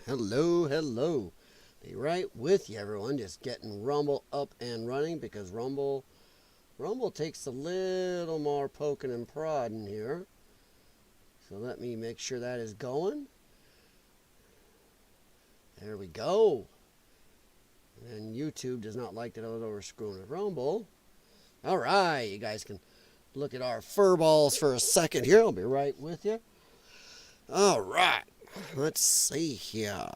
Hello. Be right with you, everyone. Just getting Rumble up and running because Rumble takes a little more poking and prodding here. So let me make sure that is going. There we go. And YouTube does not like that I was over screwing with Rumble. All right, you guys can look at our fur balls for a second here. I'll be right with you. All right. Let's see here.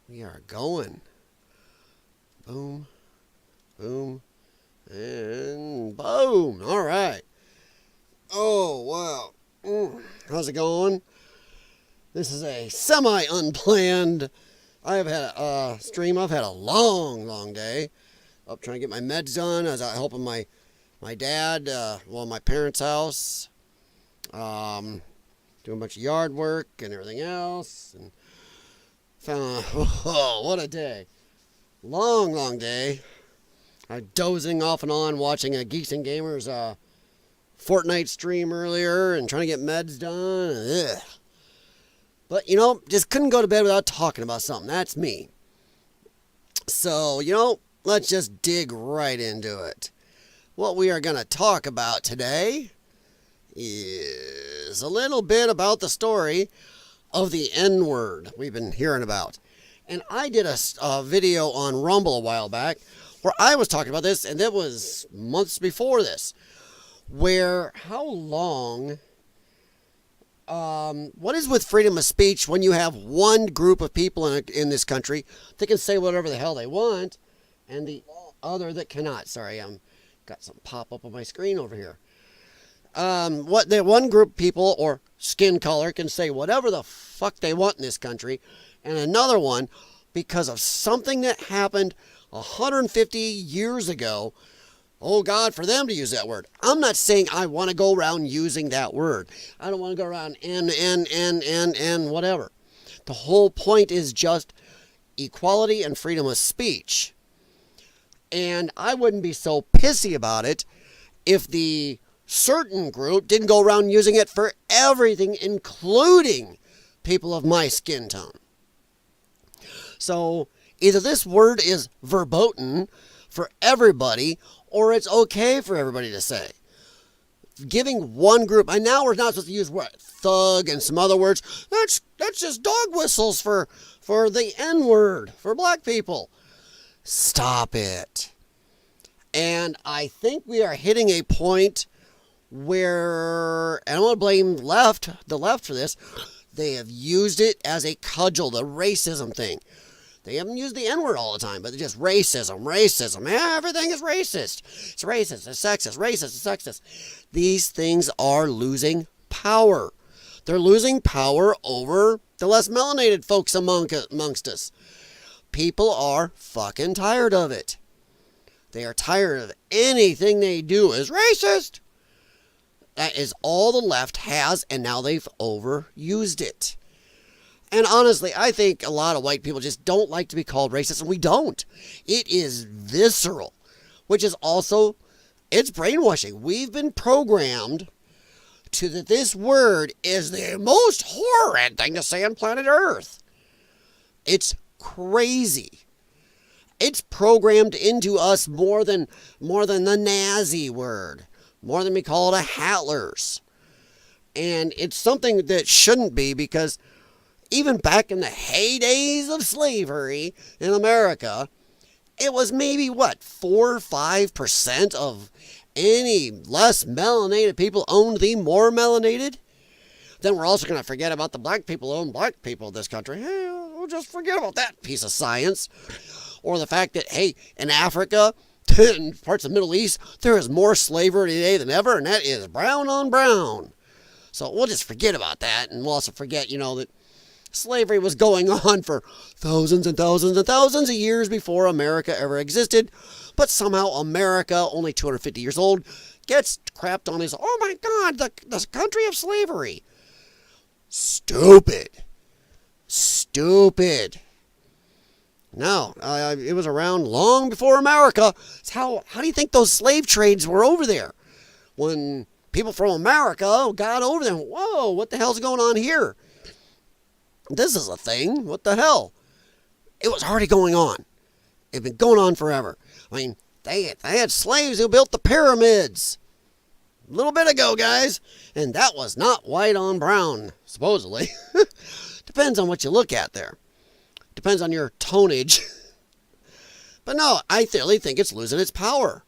We are going. Boom, boom, and boom. All right. Oh, wow. How's it going? This is a semi-unplanned. I have had a stream. I've had a long day. Up trying to get my meds done. I was out helping my dad, my parents' house. Doing a bunch of yard work and everything else. And found, what a day. Long day. I dozing off and on watching a Geeks and Gamers Fortnite stream earlier and trying to get meds done. Ugh. But, just couldn't go to bed without talking about something. That's me. So, let's just dig right into it. What we are going to talk about today is a little bit about the story of the N-word we've been hearing about. And I did a video on Rumble a while back where I was talking about this, and it was months before this, where how long, what is with freedom of speech when you have one group of people in this country that can say whatever the hell they want, and the other that cannot? Sorry, got something pop up on my screen over here. What the one group of people or skin color can say whatever the fuck they want in this country, and another one, because of something that happened 150 years ago, oh God, for them to use that word. I'm not saying I want to go around using that word. I don't want to go around and whatever. The whole point is just equality and freedom of speech. And I wouldn't be so pissy about it if the certain group didn't go around using it for everything, including people of my skin tone. So either this word is verboten for everybody, or it's okay for everybody to say. Giving one group, and now we're not supposed to use what? Thug and some other words. That's just dog whistles for the N-word, for black people. Stop it. And I think we are hitting a point where, and I want to blame the left for this, they have used it as a cudgel, the racism thing. They haven't used the N-word all the time, but they're just racism. Everything is racist. It's racist, it's sexist, racist, it's sexist. These things are losing power. They're losing power over the less melanated folks amongst us. People are fucking tired of it. They are tired of anything they do is racist. That is all the left has, and now they've overused it. And honestly, I think a lot of white people just don't like to be called racist, and we don't. It is visceral, which is also, it's brainwashing. We've been programmed to that this word is the most horrid thing to say on planet Earth. It's crazy. It's programmed into us more than the Nazi word, more than we call it a Hitler's. And it's something that shouldn't be, because even back in the heydays of slavery in America, it was maybe 4 or 5% of any less melanated people owned the more melanated. Then we're also going to forget about the black people who own black people in this country. Hey, we'll just forget about that piece of science. Or the fact that, hey, in Africa, in parts of the Middle East, there is more slavery today than ever, and that is brown on brown. So we'll just forget about that, and we'll also forget, that slavery was going on for thousands and thousands and thousands of years before America ever existed. But somehow America, only 250 years old, gets crapped on as, oh my God, the country of slavery. Stupid. No, it was around long before America. How do you think those slave trades were over there? When people from America got over there, whoa, what the hell's going on here? This is a thing. What the hell? It was already going on. It had been going on forever. I mean, they had slaves who built the pyramids a little bit ago, guys. And that was not white on brown, supposedly. Depends on what you look at there. Depends on your tonnage. But no, I really think it's losing its power.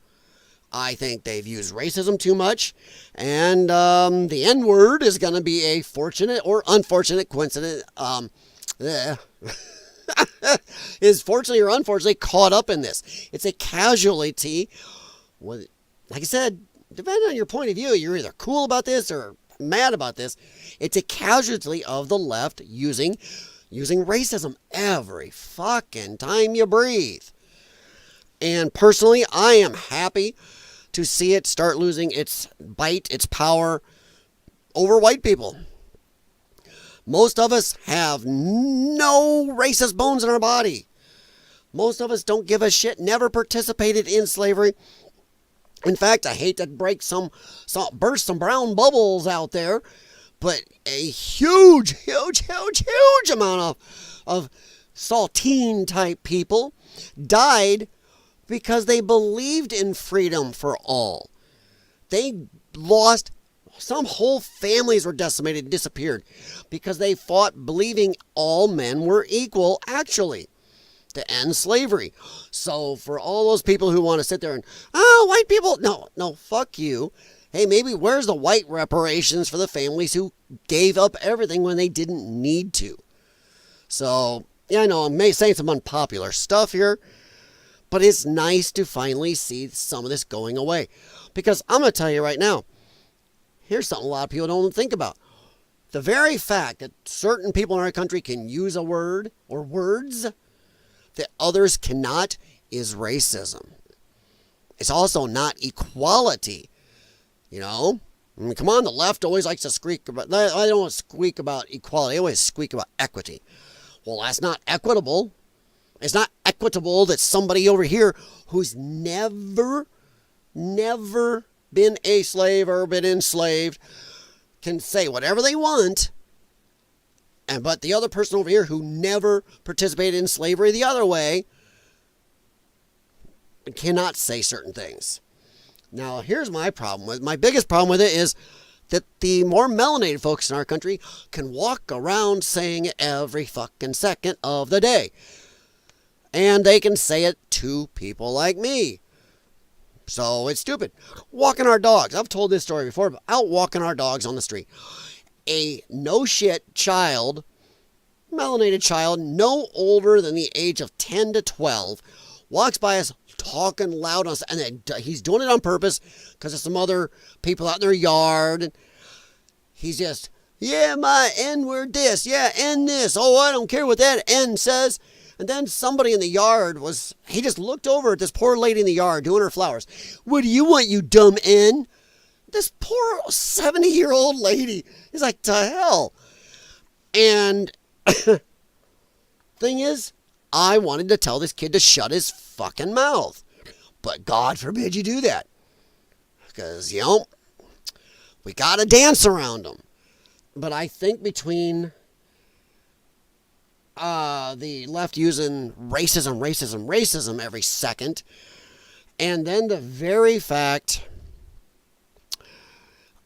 I think they've used racism too much. And the N-word is going to be a fortunate or unfortunate coincidence. Is fortunately or unfortunately caught up in this. It's a casualty. Like I said, depending on your point of view, you're either cool about this or mad about this. It's a casualty of the left using racism every fucking time you breathe. And personally, I am happy to see it start losing its bite, its power over white people. Most of us have no racist bones in our body. Most of us don't give a shit, never participated in slavery. In fact, I hate to burst some brown bubbles out there, but a huge amount of saltine type people died because they believed in freedom for all. They lost, some whole families were decimated and disappeared because they fought believing all men were equal, actually, to end slavery. So for all those people who want to sit there and, oh, white people, no, fuck you. Hey, maybe where's the white reparations for the families who gave up everything when they didn't need to? So, yeah, I know I'm saying some unpopular stuff here, but it's nice to finally see some of this going away. Because I'm going to tell you right now, here's something a lot of people don't think about. The very fact that certain people in our country can use a word or words that others cannot is racism. It's also not equality. You know? I mean, come on, the left always likes to squeak about, I don't want to squeak about equality, they always squeak about equity. Well, that's not equitable. It's not equitable that somebody over here who's never been a slave or been enslaved can say whatever they want, but the other person over here who never participated in slavery the other way cannot say certain things. Now, here's my biggest problem with it is that the more melanated folks in our country can walk around saying it every fucking second of the day. And they can say it to people like me. So it's stupid. Walking our dogs. I've told this story before, but out walking our dogs on the street. A no-shit child, melanated child, no older than the age of 10 to 12, walks by us talking loud on us, and he's doing it on purpose because of some other people out in their yard. And he's just, yeah, my N-word this, yeah, N this. Oh, I don't care what that N says. And then somebody in the yard he just looked over at this poor lady in the yard doing her flowers. What do you want, you dumb N? This poor 70-year-old lady is like, to hell. And thing is, I wanted to tell this kid to shut his fucking mouth. But God forbid you do that. Because, we got to dance around them. But I think between the left using racism every second, and then the very fact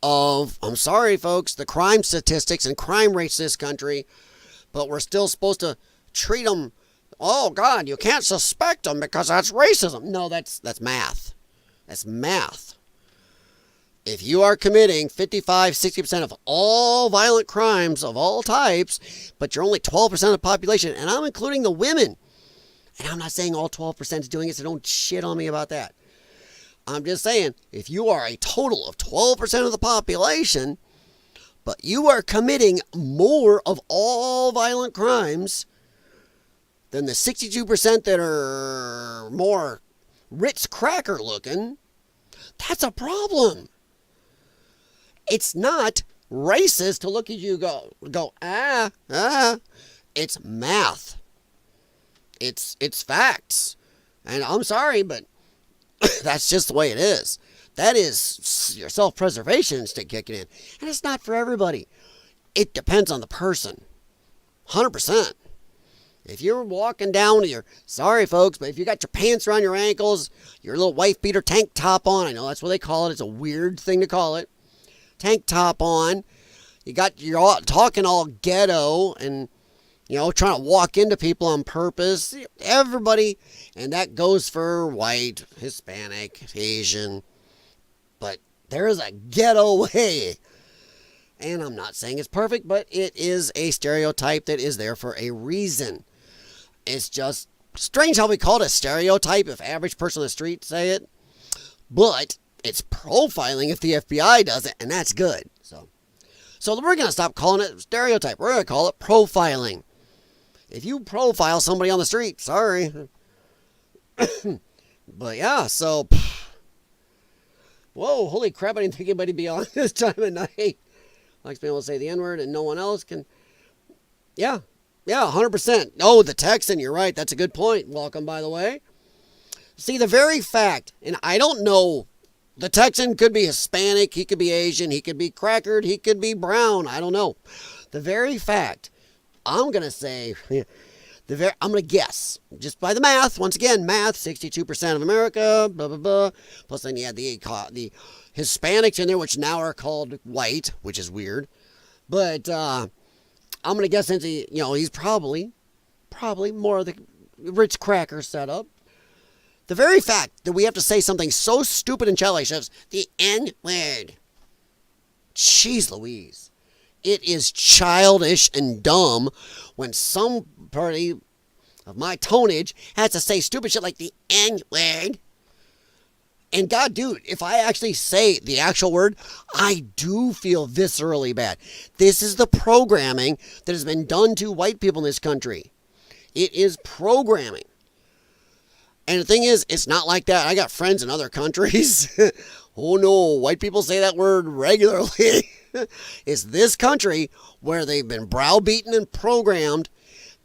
of, I'm sorry folks, the crime statistics and crime rates in this country, but we're still supposed to treat them, oh God, you can't suspect them because that's racism. No, that's math. That's math. If you are committing 55-60% of all violent crimes of all types, but you're only 12% of the population, and I'm including the women, and I'm not saying all 12% is doing it, so don't shit on me about that. I'm just saying, if you are a total of 12% of the population, but you are committing more of all violent crimes than the 62% that are more Ritz cracker looking, that's a problem. It's not racist to look at you and go, It's math. It's facts. And I'm sorry, but that's just the way it is. That is your self-preservation instinct kicking in. And it's not for everybody. It depends on the person. 100%. If you're walking down with your, sorry folks, but if you got your pants around your ankles, your little wife beater tank top on, I know that's what they call it. It's a weird thing to call it. Tank top on. You're all talking all ghetto and, trying to walk into people on purpose. Everybody, and that goes for white, Hispanic, Asian. But there is a ghetto way. And I'm not saying it's perfect, but it is a stereotype that is there for a reason. It's just strange how we call it a stereotype if average person on the street say it. But it's profiling if the FBI does it, and that's good. So we're going to stop calling it stereotype. We're going to call it profiling. If you profile somebody on the street, sorry. But yeah, so, whoa, holy crap, I didn't think anybody would be on this time of night. Likes being able to say the N-word and no one else can. Yeah, 100%. Oh, the Texan, you're right. That's a good point. Welcome, by the way. See, the very fact, and I don't know, the Texan could be Hispanic, he could be Asian, he could be crackered, he could be brown. I don't know. The very fact, I'm going to say, I'm going to guess, just by the math, once again, math, 62% of America, blah, blah, blah. Plus then you had the Hispanics in there, which now are called white, which is weird. But I'm going to guess since he's probably more of the Ritz cracker setup. The very fact that we have to say something so stupid and childish as the N-word. Jeez Louise. It is childish and dumb when somebody of my tonnage has to say stupid shit like the N-word. And God, dude, if I actually say the actual word, I do feel viscerally bad. This is the programming that has been done to white people in this country. It is programming. And the thing is, it's not like that. I got friends in other countries. Oh no, white people say that word regularly. It's this country where they've been browbeaten and programmed.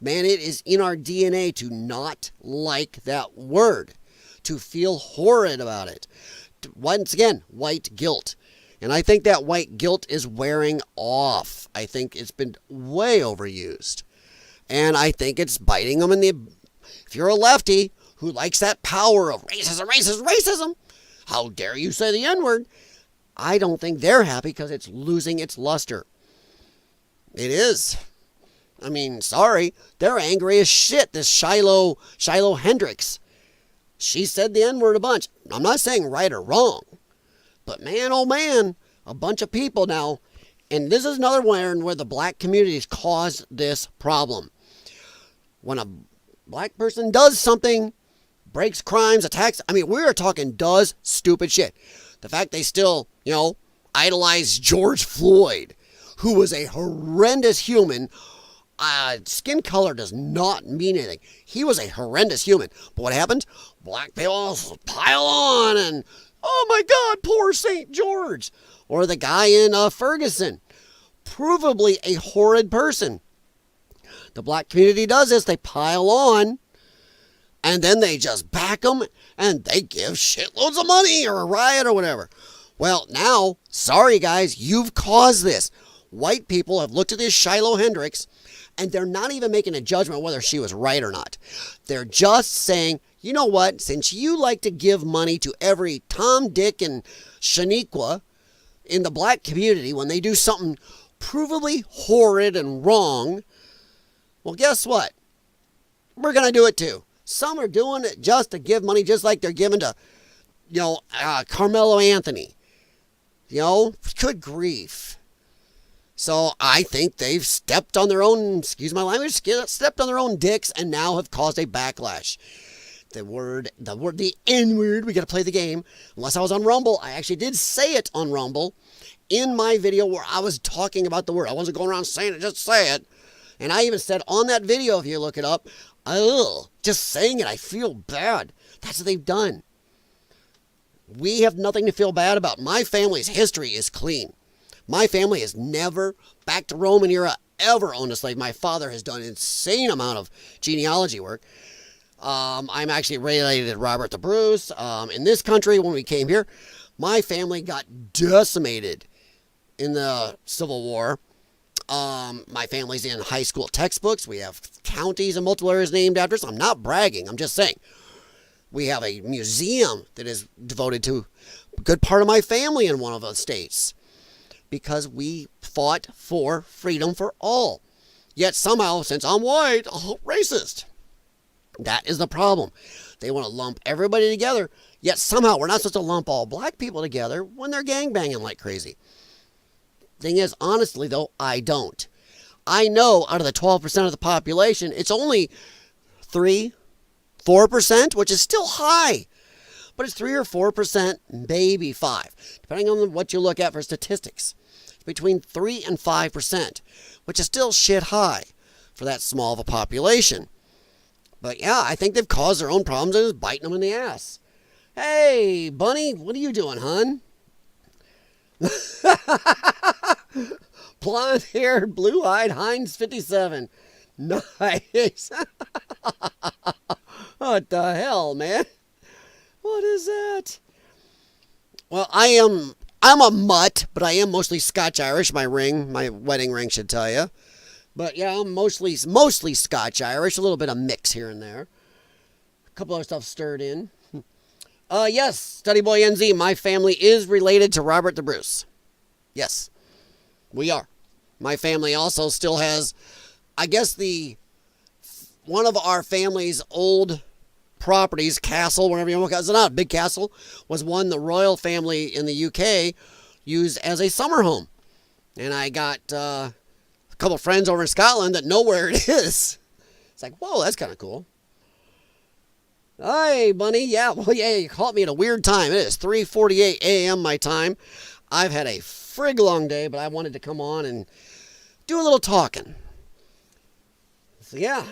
Man, it is in our DNA to not like that word. To feel horrid about it. Once again, white guilt. And I think that white guilt is wearing off. I think it's been way overused. And I think it's biting them in the... If you're a lefty who likes that power of racism, how dare you say the N-word? I don't think they're happy because it's losing its luster. It is. I mean, sorry. They're angry as shit, this Shiloh Hendricks. She said the N-word a bunch. I'm not saying right or wrong. But man, oh man, a bunch of people now. And this is another one where the black communities caused this problem. When a black person does something, breaks crimes, attacks, I mean, we're talking does stupid shit. The fact they still, idolize George Floyd, who was a horrendous human. Skin color does not mean anything. He was a horrendous human. But what happened? Black people pile on and, oh my God, poor St. George. Or the guy in Ferguson. Provably a horrid person. The black community does this. They pile on. And then they just back them. And they give shitloads of money or a riot or whatever. Well, now, sorry guys, you've caused this. White people have looked at this Shiloh Hendricks. And they're not even making a judgment whether she was right or not. They're just saying, you know what? Since you like to give money to every Tom, Dick, and Shaniqua in the black community when they do something provably horrid and wrong, well, guess what? We're going to do it too. Some are doing it just to give money, just like they're giving to, Carmelo Anthony. Good grief. So I think they've stepped on their own, excuse my language, stepped on their own dicks and now have caused a backlash. The N-word, we got to play the game. Unless I was on Rumble, I actually did say it on Rumble in my video where I was talking about the word. I wasn't going around saying it, just say it. And I even said on that video, if you look it up, just saying it, I feel bad. That's what they've done. We have nothing to feel bad about. My family's history is clean. My family has never, back to Roman era, ever owned a slave. My father has done an insane amount of genealogy work. I'm actually related to Robert the Bruce. In this country, when we came here, my family got decimated in the Civil War. My family's in high school textbooks. We have counties and multiple areas named after us. I'm not bragging. I'm just saying. We have a museum that is devoted to a good part of my family in one of the states because we fought for freedom for all. Yet somehow, since I'm white, racist. That is the problem. They want to lump everybody together, yet somehow we're not supposed to lump all black people together when they're gangbanging like crazy. Thing is, honestly though, I don't. I know out of the 12% of the population, it's only 3-4%, which is still high. But it's 3 or 4%, maybe 5, depending on what you look at for statistics. It's between 3 and 5%, which is still shit high for that small of a population. But yeah, I think they've caused their own problems and is biting them in the ass. Hey, Bunny, what are you doing, hun? Blonde-haired, blue-eyed Heinz 57. Nice. What the hell, man? What is that? Well, I'm a mutt, but I am mostly Scotch-Irish. My wedding ring should tell you. But yeah, I'm mostly Scotch-Irish. A little bit of mix here and there. A couple other stuff stirred in. Yes, Study Boy NZ, my family is related to Robert the Bruce. Yes, we are. My family also still has, I guess one of our family's old properties, castle, whatever you want to call it, it's not a big castle, was one the royal family in the UK used as a summer home. And I got a couple friends over in Scotland that know where it is. It's like, whoa, that's kind of cool. Hi, Bunny. Yeah, well, yeah, you caught me at a weird time. It is 3:48 a.m. my time. I've had a frig long day, but I wanted to come on and do a little talking. So, yeah.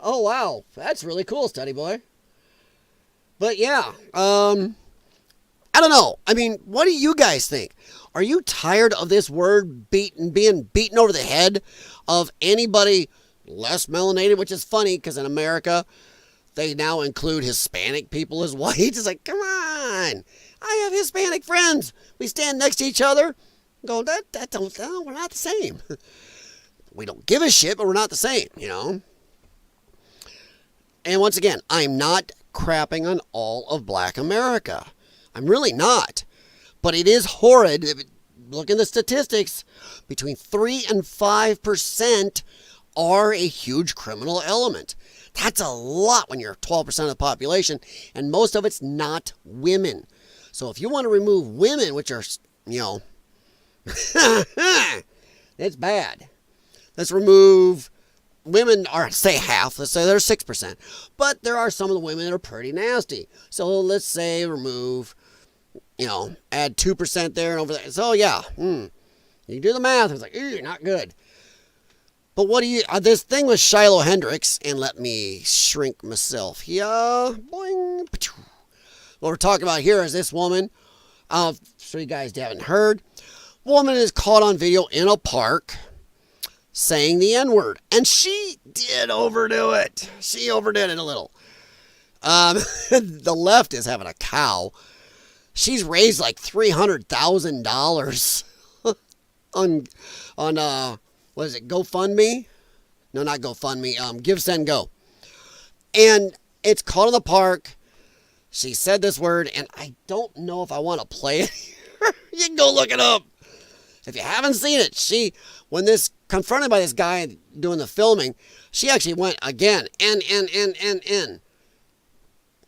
Oh, wow. That's really cool, Study Boy. But, yeah. I don't know. I mean, what do you guys think? Are you tired of this word being beaten over the head of anybody less melanated? Which is funny, because in America, they now include Hispanic people as white. It's like, come on. I have Hispanic friends. We stand next to each other. Go, we're not the same. We don't give a shit, but we're not the same, you know. And once again, I'm not crapping on all of black America. I'm really not. But it is horrid. Look at the statistics. Between 3 and 5% are a huge criminal element. That's a lot when you're 12% of the population, and most of it's not women. So if you want to remove women, which are, you know, it's bad. Let's remove women, or say half. Let's say there's 6%. But there are some of the women that are pretty nasty. So let's say remove, you know, add 2% there and over there. So yeah, you do the math. It's like, not good. But what do you, this thing with Shiloh Hendricks, and let me shrink myself here. Boing. What we're talking about here is this woman. I'm sure you guys haven't heard. Woman is caught on video in a park saying the N-word. And she did overdo it. She overdid it a little. The left is having a cow. She's raised like $300,000 on what is it, GoFundMe? No, not GoFundMe. Give, Send, Go. And it's caught in the park. She said this word, and I don't know if I want to play it here. You can go look it up. If you haven't seen it, when confronted by this guy doing the filming, she actually went again, N.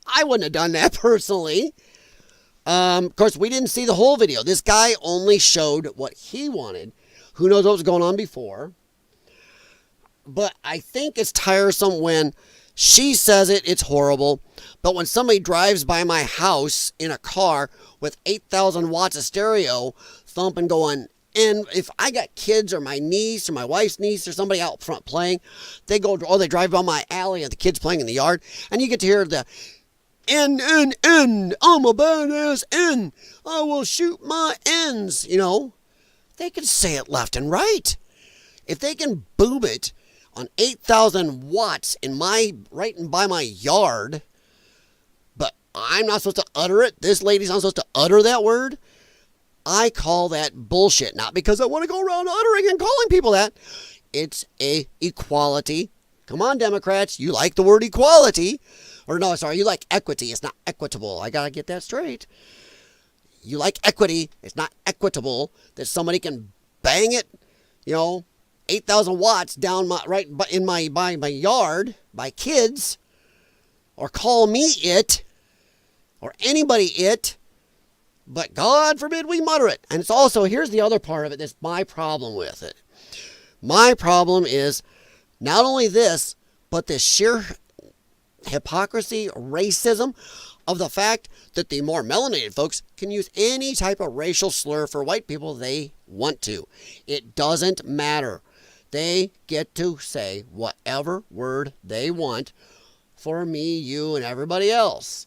I wouldn't have done that personally. Of course, we didn't see the whole video. This guy only showed what he wanted. Who knows what was going on before? But I think it's tiresome when she says it's horrible. But when somebody drives by my house in a car with 8,000 watts of stereo thumping going, and if I got kids or my niece or my wife's niece or somebody out front playing, they drive by my alley and the kids playing in the yard, and you get to hear the N, I'm a badass N, I will shoot my N's, you know. They can say it left and right. If they can boob it on 8,000 watts right by my yard, but I'm not supposed to utter it, this lady's not supposed to utter that word, I call that bullshit. Not because I want to go around uttering and calling people that. It's a equality. Come on, Democrats. You like the word equality. Or no, sorry, you like equity. It's not equitable. I got to get that straight. You like equity. It's not equitable that somebody can bang it, 8,000 watts down right in my yard by kids, or call me it, or anybody it, but God forbid we mutter it. And it's also, here's the other part of it that's my problem with it. My problem is not only this, but the sheer hypocrisy, racism of the fact that the more melanated folks can use any type of racial slur for white people they want to. It doesn't matter. They get to say whatever word they want for me, you, and everybody else.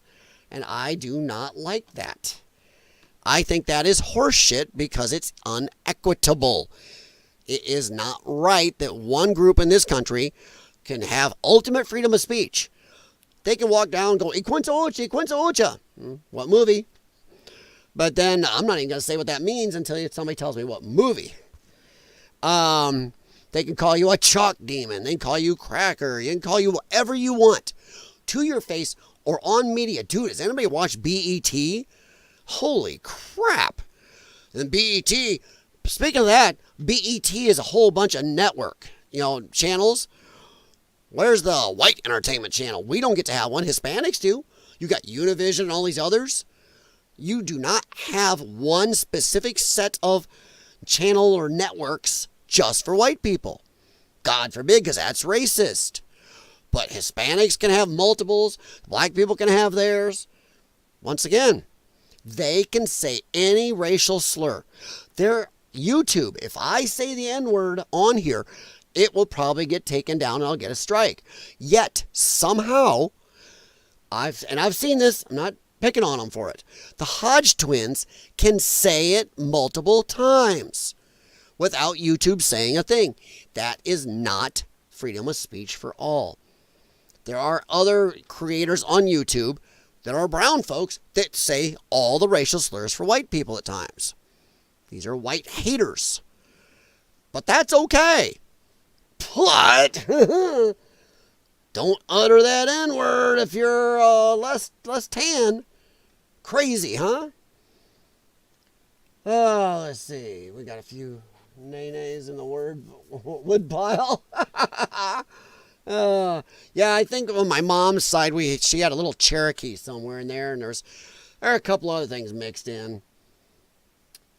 And I do not like that. I think that is horseshit because it's unequitable. It is not right that one group in this country can have ultimate freedom of speech. They can walk down and go, Iquinza Ocha, Iquinza Ocha. What movie? But then I'm not even going to say what that means until somebody tells me what movie. They can call you a chalk demon. They can call you cracker. They can call you whatever you want to your face or on media. Dude, has anybody watched BET? Holy crap. And BET, speaking of that, BET is a whole bunch of network, channels. Where's the white entertainment channel? We don't get to have one. Hispanics do. You got Univision and all these others. You do not have one specific set of channel or networks just for white people. God forbid, because that's racist. But Hispanics can have multiples. Black people can have theirs. Once again, they can say any racial slur. Their YouTube, if I say the N-word on here, it will probably get taken down and I'll get a strike. Yet, somehow, I've seen this, I'm not picking on them for it. The Hodge twins can say it multiple times without YouTube saying a thing. That is not freedom of speech for all. There are other creators on YouTube that are brown folks that say all the racial slurs for white people at times. These are white haters. But that's okay. But don't utter that N-word if you're less tan. Crazy, huh? Oh, let's see. We got a few nays in the wood pile. Yeah, I think on my mom's side, she had a little Cherokee somewhere in there, and there are a couple other things mixed in.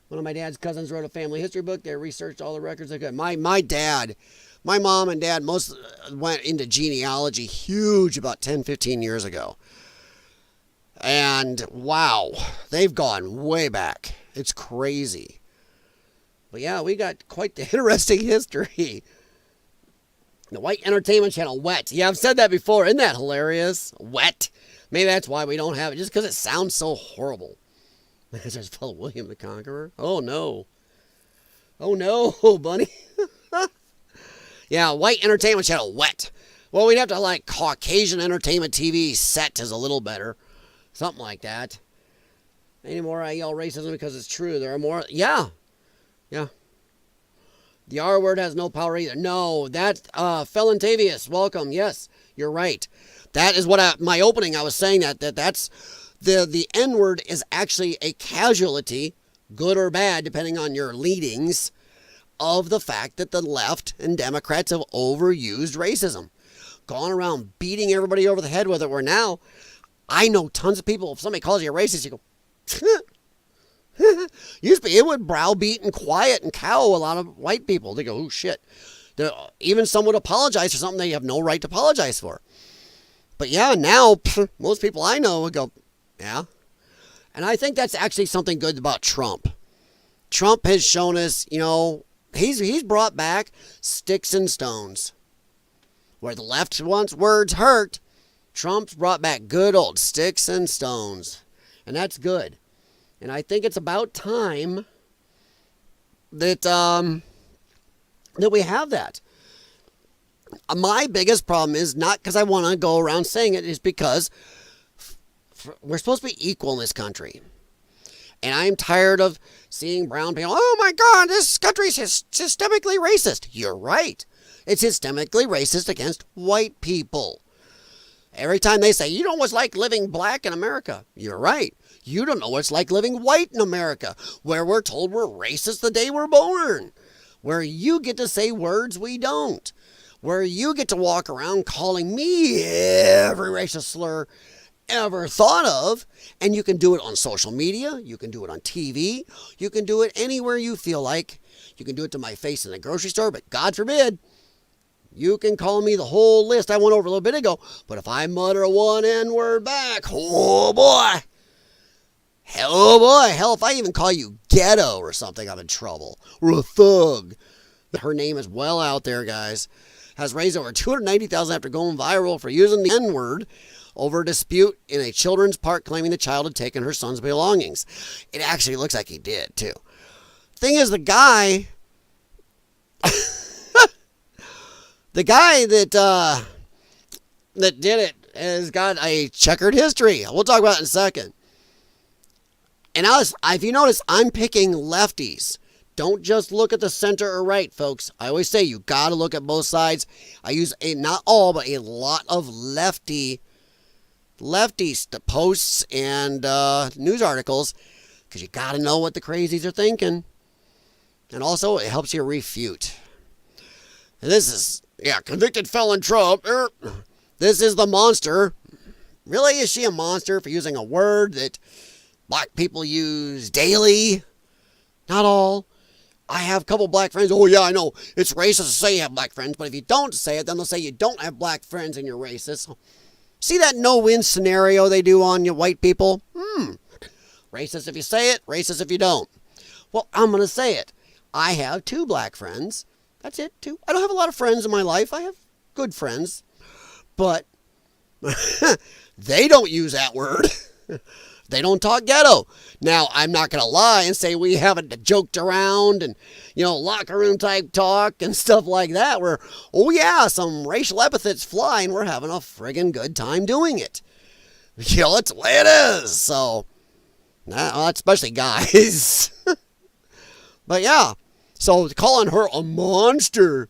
One of my dad's cousins wrote a family history book. They researched all the records they could. My mom and dad most went into genealogy huge about 10, 15 years ago. And wow, they've gone way back. It's crazy. But yeah, we got quite the interesting history. The white entertainment channel, Wet. Yeah, I've said that before. Isn't that hilarious? Wet. Maybe that's why we don't have it, just because it sounds so horrible. Just follow William the Conqueror. Oh no. Oh no, bunny. Yeah, white entertainment channel, Wet. Well, we'd have to like Caucasian entertainment TV set is a little better. Something like that. Anymore, I yell racism because it's true. There are more. Yeah. Yeah. The R word has no power either. No, that, Felontavius, welcome. Yes, you're right. That is what my opening, I was saying that's, the N word is actually a casualty, good or bad, depending on your leadings, of the fact that the left and Democrats have overused racism. Gone around beating everybody over the head with it, where now, I know tons of people, if somebody calls you a racist, you go, used to be, it would browbeat and quiet and cow a lot of white people. They go, oh shit. Even some would apologize for something they have no right to apologize for. But yeah, now most people I know would go, yeah. And I think that's actually something good about Trump. Trump has shown us, he's brought back sticks and stones. Where the left wants words hurt, Trump's brought back good old sticks and stones. And that's good. And I think it's about time that that we have that. My biggest problem is not because I want to go around saying it, is because we're supposed to be equal in this country. And I'm tired of seeing brown people, oh my God, this country's systemically racist. You're right. It's systemically racist against white people. Every time they say, you know what's like living black in America? You're right. You don't know what it's like living white in America, where we're told we're racist the day we're born, where you get to say words we don't, where you get to walk around calling me every racist slur ever thought of, and you can do it on social media, you can do it on TV, you can do it anywhere you feel like. You can do it to my face in the grocery store, but God forbid, you can call me the whole list I went over a little bit ago, but if I mutter one N-word back, oh boy, hell, if I even call you ghetto or something, I'm in trouble, or a thug. Her name is well out there, guys. Has raised over $290,000 after going viral for using the N-word over a dispute in a children's park, claiming the child had taken her son's belongings. It actually looks like he did, too. Thing is, the guy that did it has got a checkered history. We'll talk about it in a second. And if you notice, I'm picking lefties. Don't just look at the center or right, folks. I always say you got to look at both sides. I use not all, but a lot of lefties posts and news articles, because you got to know what the crazies are thinking. And also, it helps you refute. And this is, convicted felon Trump. This is the monster. Really, is she a monster for using a word that black people use daily? Not all. I have a couple black friends. Oh, yeah, I know. It's racist to say you have black friends, but if you don't say it, then they'll say you don't have black friends and you're racist. See that no-win scenario they do on you white people? Racist if you say it, racist if you don't. Well, I'm going to say it. I have 2 black friends. That's it, 2. I don't have a lot of friends in my life. I have good friends. But they don't use that word. They don't talk ghetto. Now, I'm not going to lie and say we haven't joked around and, locker room type talk and stuff like that where, oh yeah, some racial epithets fly and we're having a friggin' good time doing it. That's the way it is. So, especially guys. But yeah, so calling her a monster,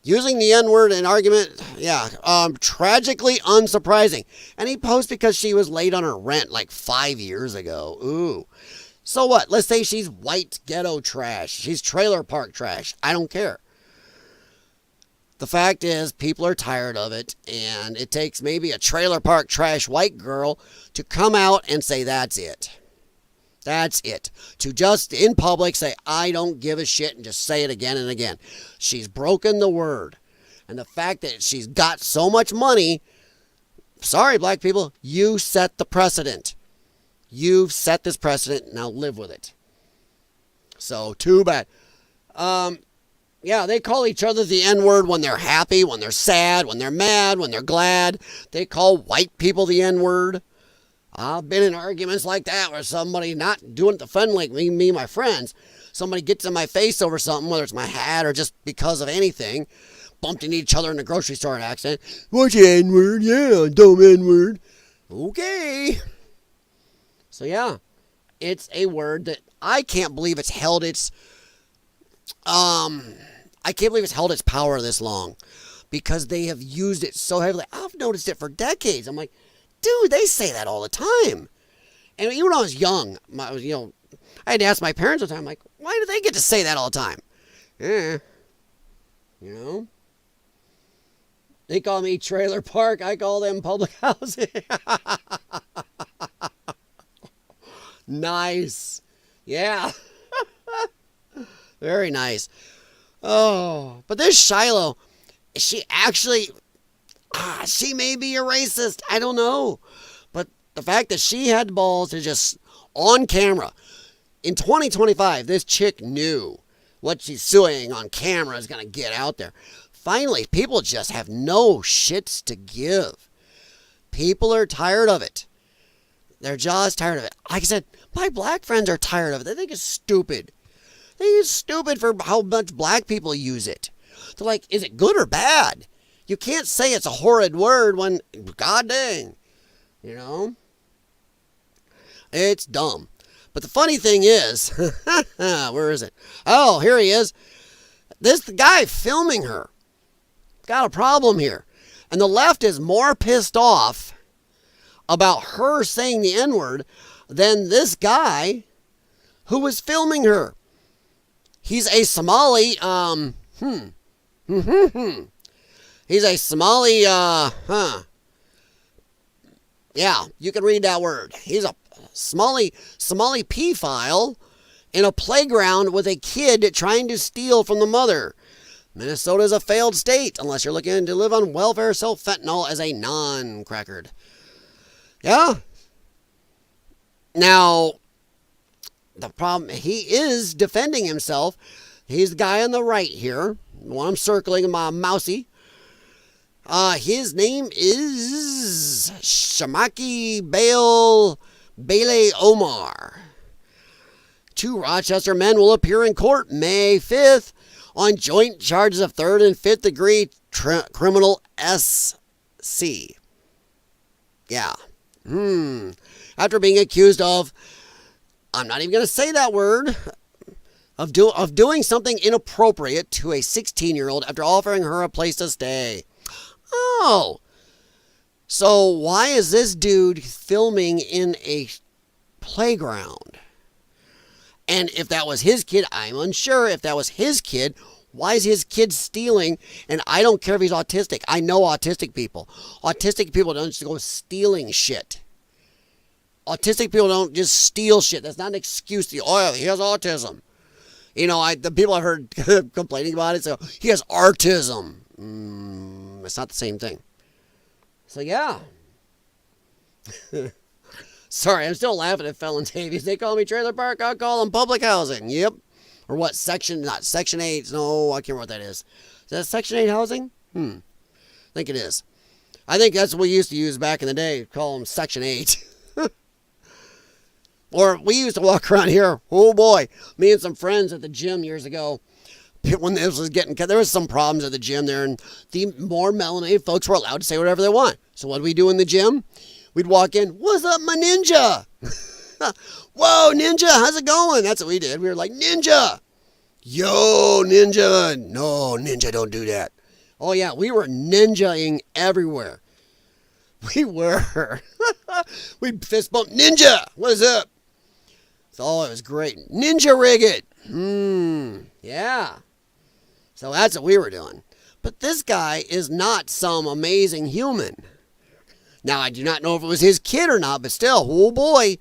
using the N-word in argument, tragically unsurprising. And he posed because she was late on her rent like 5 years ago. Ooh. So what? Let's say she's white ghetto trash. She's trailer park trash. I don't care. The fact is, people are tired of it, and it takes maybe a trailer park trash white girl to come out and say that's it. That's it. To just in public say, I don't give a shit, and just say it again and again. She's broken the word. And the fact that she's got so much money, sorry, black people, you set the precedent. You've set this precedent, now live with it. So, too bad. They call each other the N-word when they're happy, when they're sad, when they're mad, when they're glad. They call white people the N-word. I've been in arguments like that where somebody not doing it to fun like me and my friends. Somebody gets in my face over something, whether it's my hat or just because of anything. Bumped into each other in the grocery store in an accident. What's the N-word? Yeah, dumb N-word. Okay. So yeah, it's a word that I can't believe it's held its power this long, because they have used it so heavily. I've noticed it for decades. I'm like, dude, they say that all the time. And even when I was young, I had to ask my parents all the time, like, why do they get to say that all the time? They call me trailer park. I call them public housing. Nice. Yeah. Very nice. Oh, but this Shiloh, she actually... she may be a racist. I don't know. But the fact that she had the balls to just, on camera, in 2025, this chick knew what she's suing on camera is going to get out there. Finally, people just have no shits to give. People are tired of it. They're just tired of it. Like I said, my black friends are tired of it. They think it's stupid. They think it's stupid for how much black people use it. They're like, is it good or bad? You can't say it's a horrid word when, god dang, It's dumb. But the funny thing is, where is it? Oh, here he is. This guy filming her. Got a problem here. And the left is more pissed off about her saying the N-word than this guy who was filming her. He's a Somali, He's a Somali, yeah, you can read that word. He's a Somali pedophile in a playground with a kid trying to steal from the mother. Minnesota is a failed state unless you're looking to live on welfare, sell fentanyl as a non-crackered. Yeah. Now, the problem, he is defending himself. He's the guy on the right here, the one I'm circling in my mousey. His name is Shamaki Bailey Omar. 2 Rochester men will appear in court May 5th on joint charges of 3rd and 5th degree criminal SC. Yeah. After being accused of, I'm not even going to say that word, of doing something inappropriate to a 16-year-old after offering her a place to stay. Oh. So why is this dude filming in a playground? And if that was his kid, I'm unsure. If that was his kid, why is his kid stealing? And I don't care if he's autistic. I know autistic people. Autistic people don't just go stealing shit. Autistic people don't just steal shit. That's not an excuse to, oh, he has autism. You know, the people I've heard complaining about it say, he has artism. It's not the same thing. So, yeah. Sorry, I'm still laughing at Felon Davies. They call me trailer park. I'll call them public housing. Yep. Or what? Not Section 8. No, I can't remember what that is. Is that Section 8 housing? I think it is. I think that's what we used to use back in the day. Call them Section 8. Or we used to walk around here. Oh, boy. Me and some friends at the gym years ago. When this was there was some problems at the gym there. And the more melanated folks were allowed to say whatever they want. So what do we do in the gym? We'd walk in, what's up, my ninja? Whoa, ninja, how's it going? That's what we did. We were like, ninja. Yo, ninja. No, ninja, don't do that. Oh, yeah, we were ninjaing everywhere. We were. We fist bumped, ninja, what is up? Oh, it was great. Ninja rig it. Yeah. So that's what we were doing. But this guy is not some amazing human. Now, I do not know if it was his kid or not, but still, oh boy.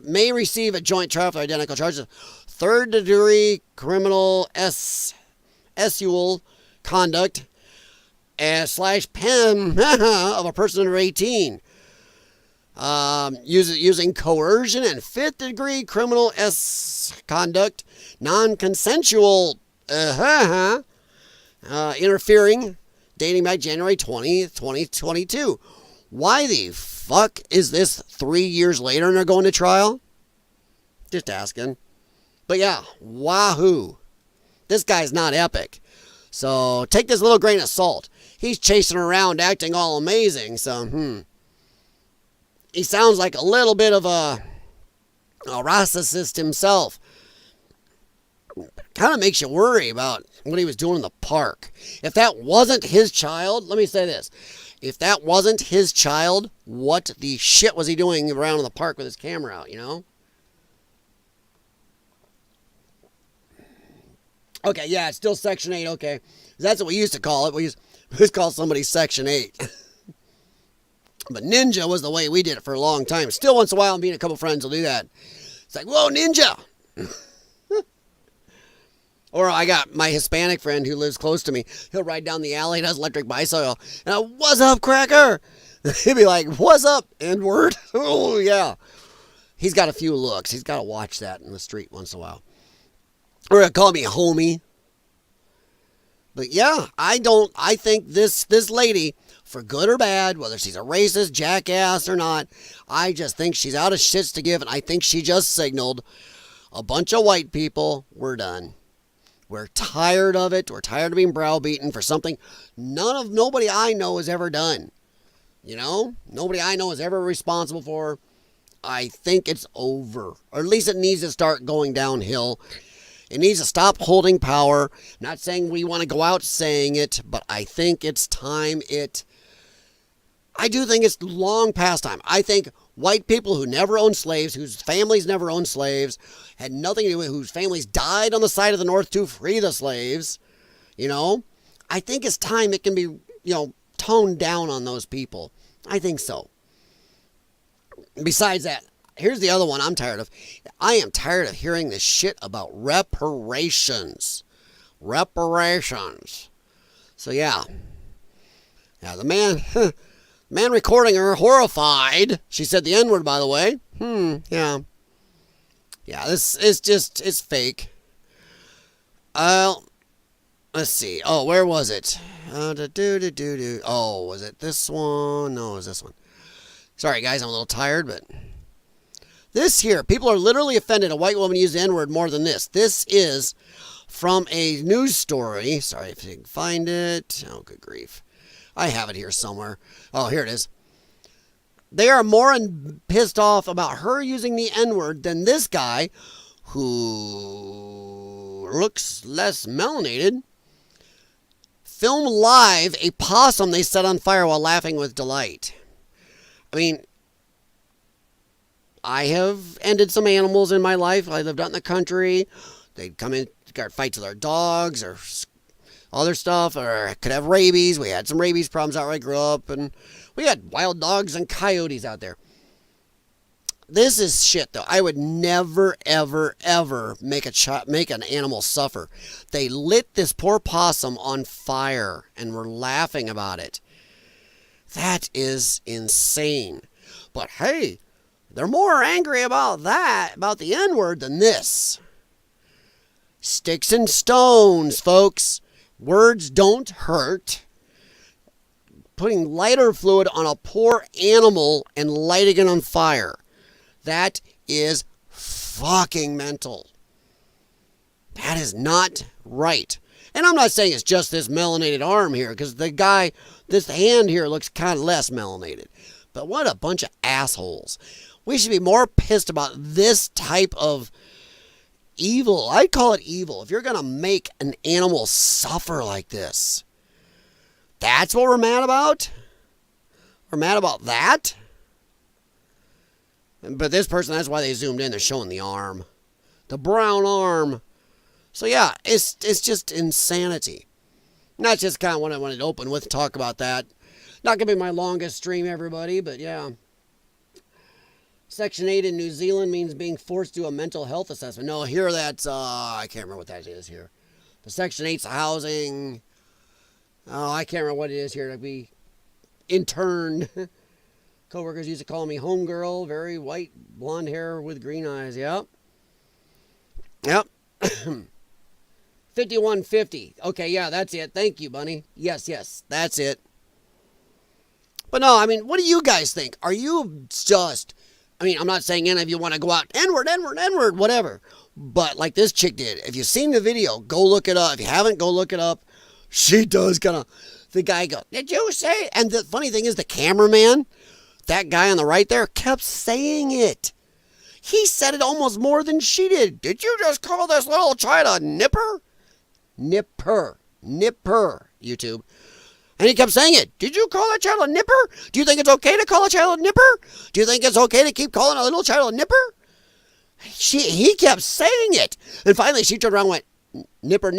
May receive a joint trial for identical charges. 3rd degree criminal sexual conduct / pen of a person under 18. Using coercion and 5th degree criminal conduct, non-consensual interfering, dating back January 20th, 2022. Why the fuck is this 3 years later and they're going to trial? Just asking. But yeah, wahoo. This guy's not epic. So take this little grain of salt. He's chasing around acting all amazing, so he sounds like a little bit of a racist himself. Kind of makes you worry about what he was doing in the park. If that wasn't his child, let me say this. If that wasn't his child, what the shit was he doing around in the park with his camera out, you know? Okay, yeah, it's still Section 8, okay. That's what we used to call it. We used to call somebody Section 8. But ninja was the way we did it for a long time. Still once in a while, me and a couple friends will do that. It's like, whoa, ninja! Or I got my Hispanic friend who lives close to me. He'll ride down the alley and has electric bicycle. And what's up, cracker? He'll be like, what's up, N-word? Oh, yeah. He's got a few looks. He's got to watch that in the street once in a while. Or he'll call me homie. But yeah, I think this lady, for good or bad, whether she's a racist, jackass or not, I just think she's out of shits to give. And I think she just signaled a bunch of white people, we're done. We're tired of it. We're tired of being browbeaten for something nobody I know has ever done. You know? Nobody I know is ever responsible for. I think it's over. Or at least it needs to start going downhill. It needs to stop holding power. Not saying we want to go out saying it, but I think it's time I do think it's long past time. I think white people who never owned slaves, whose families never owned slaves, had nothing to do with, whose families died on the side of the North to free the slaves, I think it's time it can be, toned down on those people. I think so. Besides that, here's the other one I'm tired of. I am tired of hearing this shit about reparations. Reparations. So yeah. Yeah, the man recording her, horrified. She said the N-word, by the way. Yeah. Yeah, this is it's fake. Let's see. Oh, where was it? Oh, was it this one? No, it was this one. Sorry, guys, I'm a little tired, but this here, people are literally offended a white woman used the N-word more than this. This is from a news story. Sorry if you can find it. Oh, good grief. I have it here somewhere. Oh, here it is. They are more pissed off about her using the N-word than this guy who looks less melanated. Film live a possum they set on fire while laughing with delight. I mean, I have ended some animals in my life. I lived out in the country. They'd come in, start fights with our dogs or other stuff, or could have rabies. We had some rabies problems out where I grew up, and we had wild dogs and coyotes out there. This is shit, though. I would never, ever, ever make an animal suffer. They lit this poor possum on fire and were laughing about it. That is insane. But hey, they're more angry about that, about the N-word, than this. Sticks and stones, folks. Words don't hurt. Putting lighter fluid on a poor animal and lighting it on fire. That is fucking mental. That is not right. And I'm not saying it's just this melanated arm here, because the guy, this hand here looks kind of less melanated. But what a bunch of assholes. We should be more pissed about this type of evil. I call it evil. If you're going to make an animal suffer like this, that's what we're mad about? We're mad about that? But this person, that's why they zoomed in. They're showing the arm. The brown arm. So yeah, it's just insanity. And that's just kind of what I wanted to open with, talk about that. Not going to be my longest stream, everybody, but yeah. Section 8 in New Zealand means being forced to do a mental health assessment. No, here that's, I can't remember what that is here. The Section 8's housing. Oh, I can't remember what it is here. To be interned. Coworkers used to call me homegirl. Very white, blonde hair with green eyes. Yep. 5150. Okay, yeah, that's it. Thank you, Bunny. Yes, that's it. But no, I mean, what do you guys think? Are you just... I mean, I'm not saying any of you want to go out, N-word, whatever. But like this chick did. If you've seen the video, go look it up. If you haven't, go look it up. She does kind of... The guy goes, did you say... And the funny thing is, the cameraman, that guy on the right there, kept saying it. He said it almost more than she did. Did you just call this little child a nipper? Nipper, YouTube. And he kept saying it. Did you call that child a nipper? Do you think it's okay to call a child a nipper? Do you think it's okay to keep calling a little child a nipper? He kept saying it. And finally she turned around and went, nipper.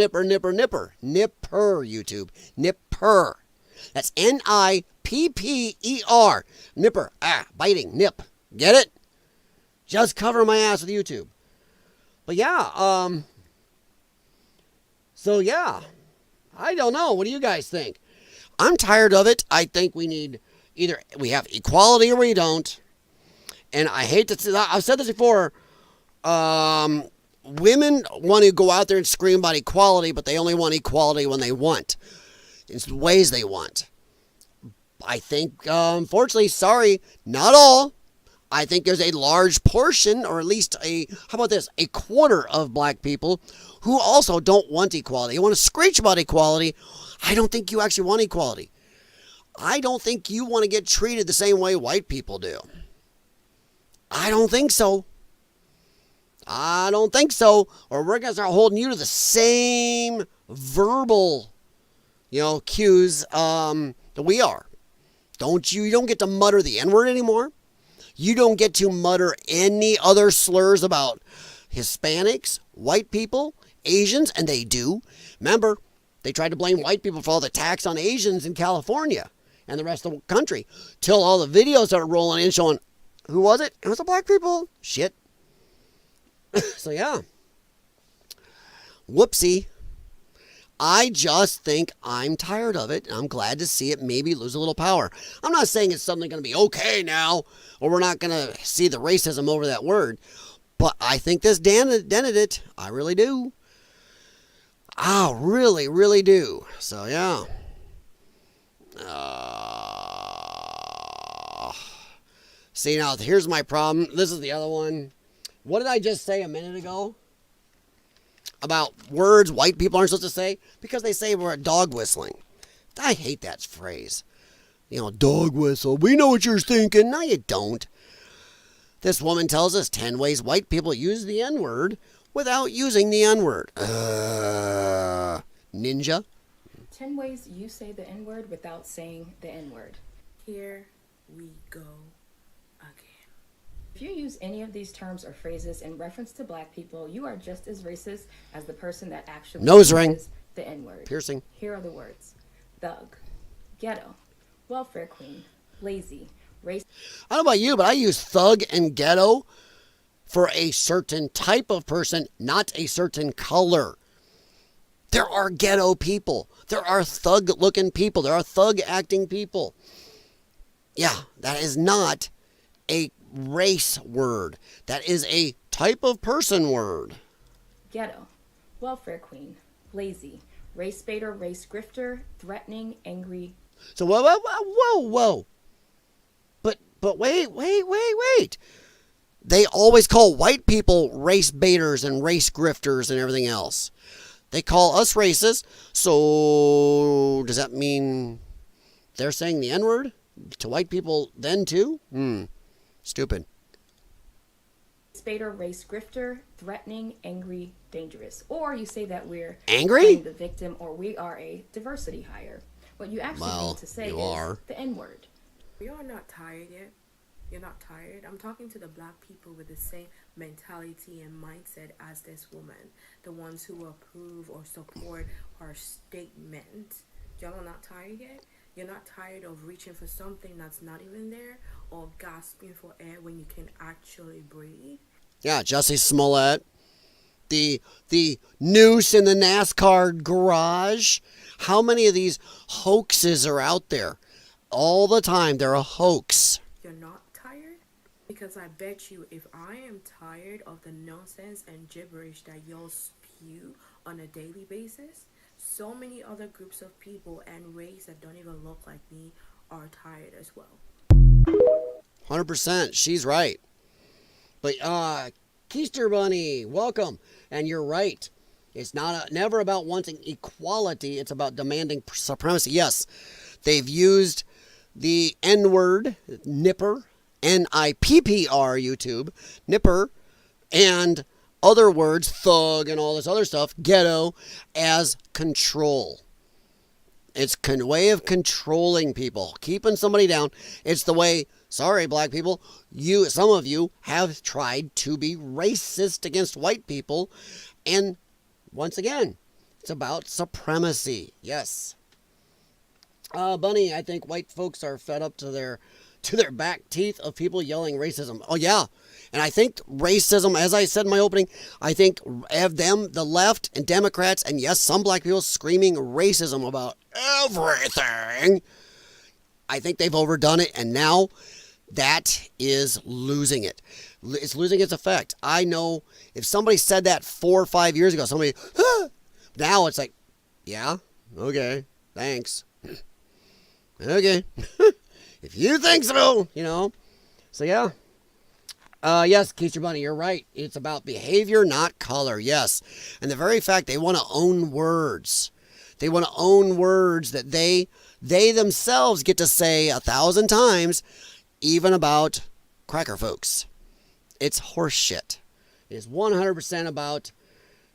Nipper, YouTube. Nipper. That's Nipper. Nipper. Biting. Nip. Get it? Just cover my ass with YouTube. But yeah, so yeah. I don't know. What do you guys think? I'm tired of it. I think we need either we have equality or we don't. And I hate to say that. I've said this before. Women want to go out there and scream about equality, but they only want equality when they want. It's the ways they want. I think, unfortunately, sorry, not all. I think there's a large portion, or at least how about this, a quarter of black people who also don't want equality. They want to screech about equality. I don't think you actually want equality. I don't think you want to get treated the same way white people do. I don't think so. I don't think so. Or we're going to start holding you to the same verbal, cues that we are. You don't get to mutter the N-word anymore. You don't get to mutter any other slurs about Hispanics, white people, Asians, and they do. Remember, they tried to blame white people for all the tax on Asians in California and the rest of the country. Till all the videos started rolling in showing, who was it? It was the black people. Shit. So yeah. Whoopsie. I just think I'm tired of it. I'm glad to see it maybe lose a little power. I'm not saying it's suddenly going to be okay now, or we're not going to see the racism over that word. But I think this dented it. I really do. I really, really do. So yeah. See, now here's my problem. This is the other one. What did I just say a minute ago? About words white people aren't supposed to say? Because they say we're dog whistling. I hate that phrase. Dog whistle. We know what you're thinking. No, you don't. This woman tells us 10 ways white people use the N-word without using the N-word. Ninja. 10 ways you say the N-word without saying the N-word. Here we go again. If you use any of these terms or phrases in reference to black people, you are just as racist as the person that actually Nose ring. uses the N-word. Piercing. Here are the words: thug, ghetto, welfare queen, lazy, racist. I don't know about you, but I use thug and ghetto for a certain type of person, not a certain color. There are ghetto people. There are thug-looking people. There are thug-acting people. Yeah, that is not a race word. That is a type of person word. Ghetto, welfare queen, lazy, race baiter, race grifter, threatening, angry. So whoa. But wait. They always call white people race baiters and race grifters and everything else. They call us racist. So does that mean they're saying the N-word to white people then too? Stupid. Race baiter, race grifter, threatening, angry, dangerous. Or you say that we're angry, the victim, or we are a diversity hire. What you actually need to say is the N-word. You're not tired yet. You're not tired. I'm talking to the black people with the same mentality and mindset as this woman. The ones who approve or support her statement. Y'all are not tired yet? You're not tired of reaching for something that's not even there, or gasping for air when you can actually breathe? Yeah, Jesse Smollett. The noose in the NASCAR garage. How many of these hoaxes are out there? All the time, they're a hoax. You're not tired? Because I bet you if I am tired of the nonsense and gibberish that y'all spew on a daily basis, so many other groups of people and race that don't even look like me are tired as well. 100%. She's right. But, Keister Bunny, welcome. And you're right. It's never about wanting equality. It's about demanding supremacy. Yes, they've used the N-word, nipper, N-I-P-P-R, YouTube, nipper, and other words, thug and all this other stuff, ghetto, as control. It's a way of controlling people, keeping somebody down. It's the way, sorry, black people, some of you have tried to be racist against white people. And once again, it's about supremacy. Yes. Bunny, I think white folks are fed up to their back teeth of people yelling racism. Oh, yeah. And I think racism, as I said in my opening, I think have them, the left and Democrats, and yes, some black people screaming racism about everything. I think they've overdone it, and now that is losing it. It's losing its effect. I know if somebody said that 4 or 5 years ago, somebody, now it's like, yeah, okay, thanks. Okay. If you think so, So, yeah. Yes, Keister Bunny, you're right. It's about behavior, not color. Yes. And the very fact they want to own words. They want to own words that they themselves get to say 1,000 times, even about cracker folks. It's horse shit. It is 100% about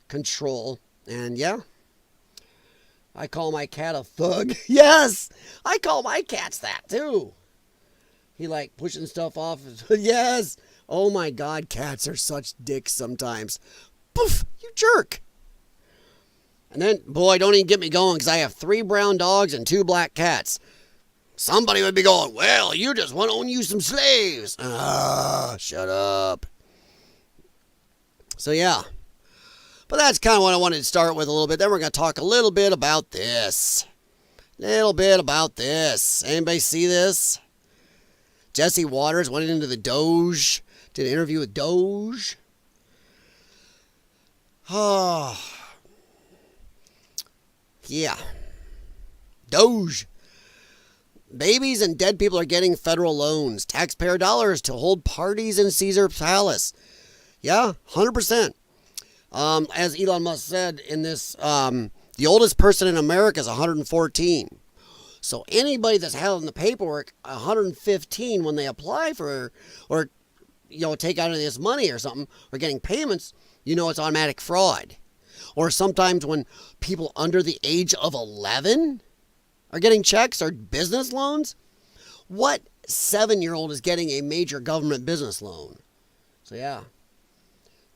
control. And yeah, I call my cat a thug. Yes, I call my cats that too. He like pushing stuff off. Yes. Oh my God, cats are such dicks sometimes. Poof, you jerk. And then, boy, don't even get me going because I have 3 brown dogs and 2 black cats. Somebody would be going, well, you just want to own you some slaves. Ah, shut up. So, yeah. But that's kind of what I wanted to start with a little bit. Then we're going to talk a little bit about this. Anybody see this? Jesse Waters went into the Doge, did an interview with Doge. Oh, yeah. Doge. Babies and dead people are getting federal loans, taxpayer dollars to hold parties in Caesar Palace. Yeah, 100%. As Elon Musk said in this, the oldest person in America is 114. So anybody that's held in the paperwork 115 when they apply for, or, take out any of this money or something, or getting payments, it's automatic fraud. Or sometimes when people under the age of 11 are getting checks or business loans, what 7-year-old is getting a major government business loan? So yeah,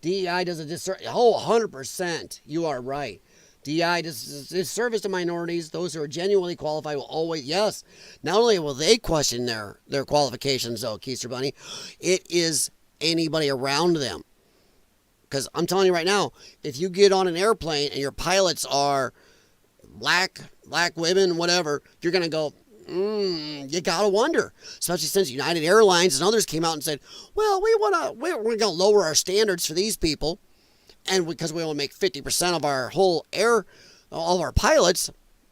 DEI does a disservice. Oh, 100%. You are right. DEI does a disservice to minorities. Those who are genuinely qualified will always, yes. Not only will they question their qualifications, though, Keister Bunny, it is anybody around them. Because I'm telling you right now, if you get on an airplane and your pilots are black women, whatever, you're going to go, you got to wonder. Especially since United Airlines and others came out and said, well, we're going to lower our standards for these people. And because we only make 50% of our whole all of our pilots,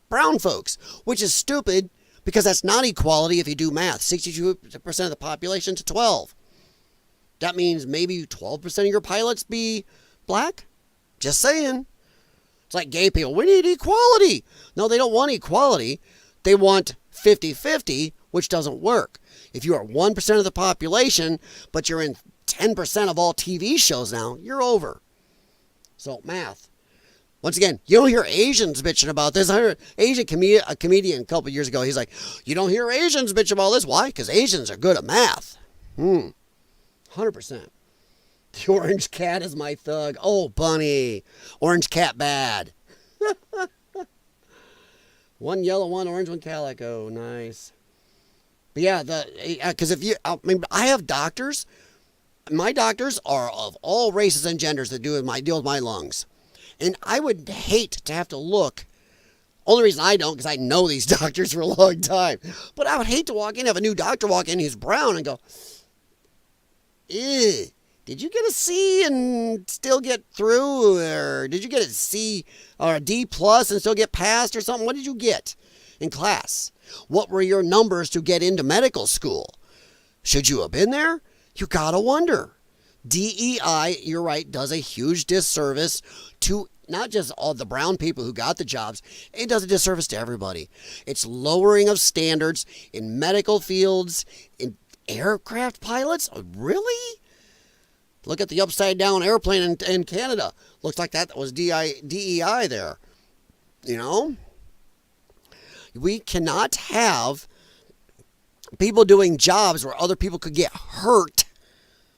brown folks, which is stupid because that's not equality if you do math. 62% of the population to 12. That means maybe 12% of your pilots be black? Just saying. It's like gay people. We need equality. No, they don't want equality. They want 50-50, which doesn't work. If you are 1% of the population, but you're in 10% of all TV shows now, you're over. So, math. Once again, you don't hear Asians bitching about this. I heard a comedian a couple years ago. He's like, you don't hear Asians bitch about this. Why? Because Asians are good at math. 100%. The orange cat is my thug. Oh, bunny. Orange cat bad. One yellow, one orange, one calico. Nice. But yeah, because I have doctors. My doctors are of all races and genders that deal with my lungs. And I would hate to have to look. Only reason I don't, because I know these doctors for a long time. But I would hate to walk in, have a new doctor walk in who's brown and go, ew, did you get a C and still get through? Or did you get a C or a D plus and still get passed or something? What did you get in class? What were your numbers to get into medical school? Should you have been there? You gotta wonder. DEI, you're right, does a huge disservice to not just all the brown people who got the jobs. It does a disservice to everybody. It's lowering of standards in medical fields, in aircraft pilots. Really? Look at the upside down airplane in Canada. Looks like that was DEI there. We cannot have people doing jobs where other people could get hurt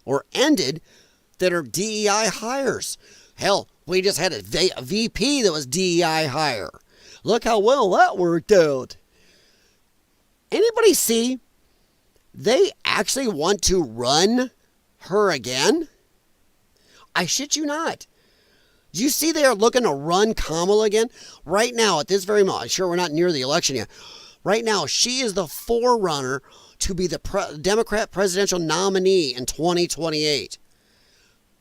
or ended that are DEI hires. Hell, we just had a VP that was DEI hire. Look how well that worked out. Anybody see they actually want to run her again? I shit you not. Do you see they are looking to run Kamala again? Right now, at this very moment, sure we're not near the election yet. Right now, she is the forerunner to be the Democrat presidential nominee in 2028.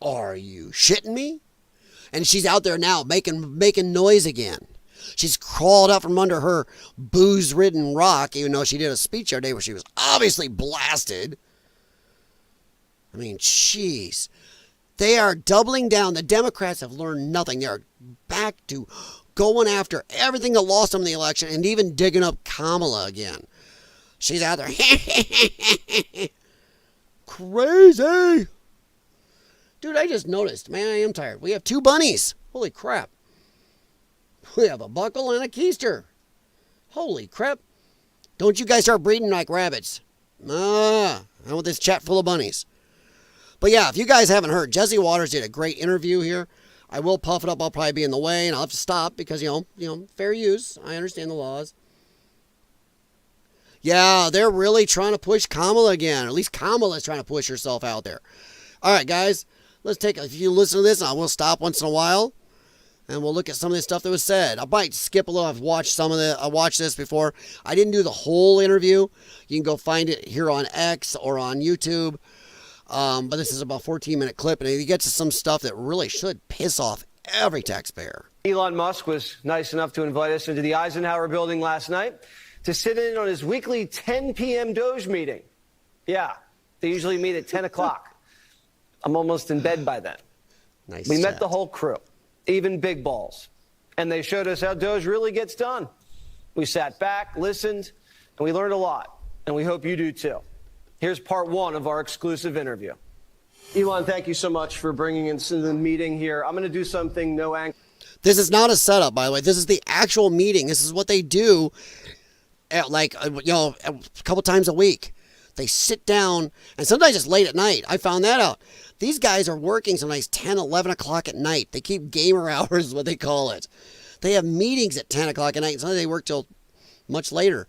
Are you shitting me? And she's out there now making noise again. She's crawled out from under her booze-ridden rock, even though she did a speech the other day where she was obviously blasted. I mean, jeez. They are doubling down. The Democrats have learned nothing. They are back to going after everything that lost them in the election and even digging up Kamala again. She's out there. Crazy. Dude, I just noticed. Man, I am tired. We have 2 bunnies. Holy crap. We have a buckle and a keister. Holy crap. Don't you guys start breeding like rabbits. I want this chat full of bunnies. But yeah, if you guys haven't heard, Jesse Waters did a great interview here. I will puff it up. I'll probably be in the way, and I'll have to stop because, you know, fair use. I understand the laws. Yeah, they're really trying to push Kamala again. Or at least Kamala's trying to push herself out there. All right, guys. Let's take a few listen to this, and I will stop once in a while. And we'll look at some of the stuff that was said. I might skip a little. I've watched I watched this before. I didn't do the whole interview. You can go find it here on X or on YouTube. But this is about a 14-minute clip, and you get to some stuff that really should piss off every taxpayer. Elon Musk was nice enough to invite us into the Eisenhower building last night to sit in on his weekly 10 p.m. Doge meeting. Yeah, they usually meet at 10 o'clock. I'm almost in bed by then. Nice. We met the whole crew, even big balls, and they showed us how Doge really gets done. We sat back, listened, and we learned a lot, and we hope you do too. Here's part 1 of our exclusive interview. Elon, thank you so much for bringing us into the meeting here. I'm going to do something no anchor. This is not a setup, by the way. This is the actual meeting. This is what they do at a couple times a week. They sit down, and sometimes it's late at night. I found that out. These guys are working sometimes 10, 11 o'clock at night. They keep gamer hours is what they call it. They have meetings at 10 o'clock at night, and sometimes they work till much later.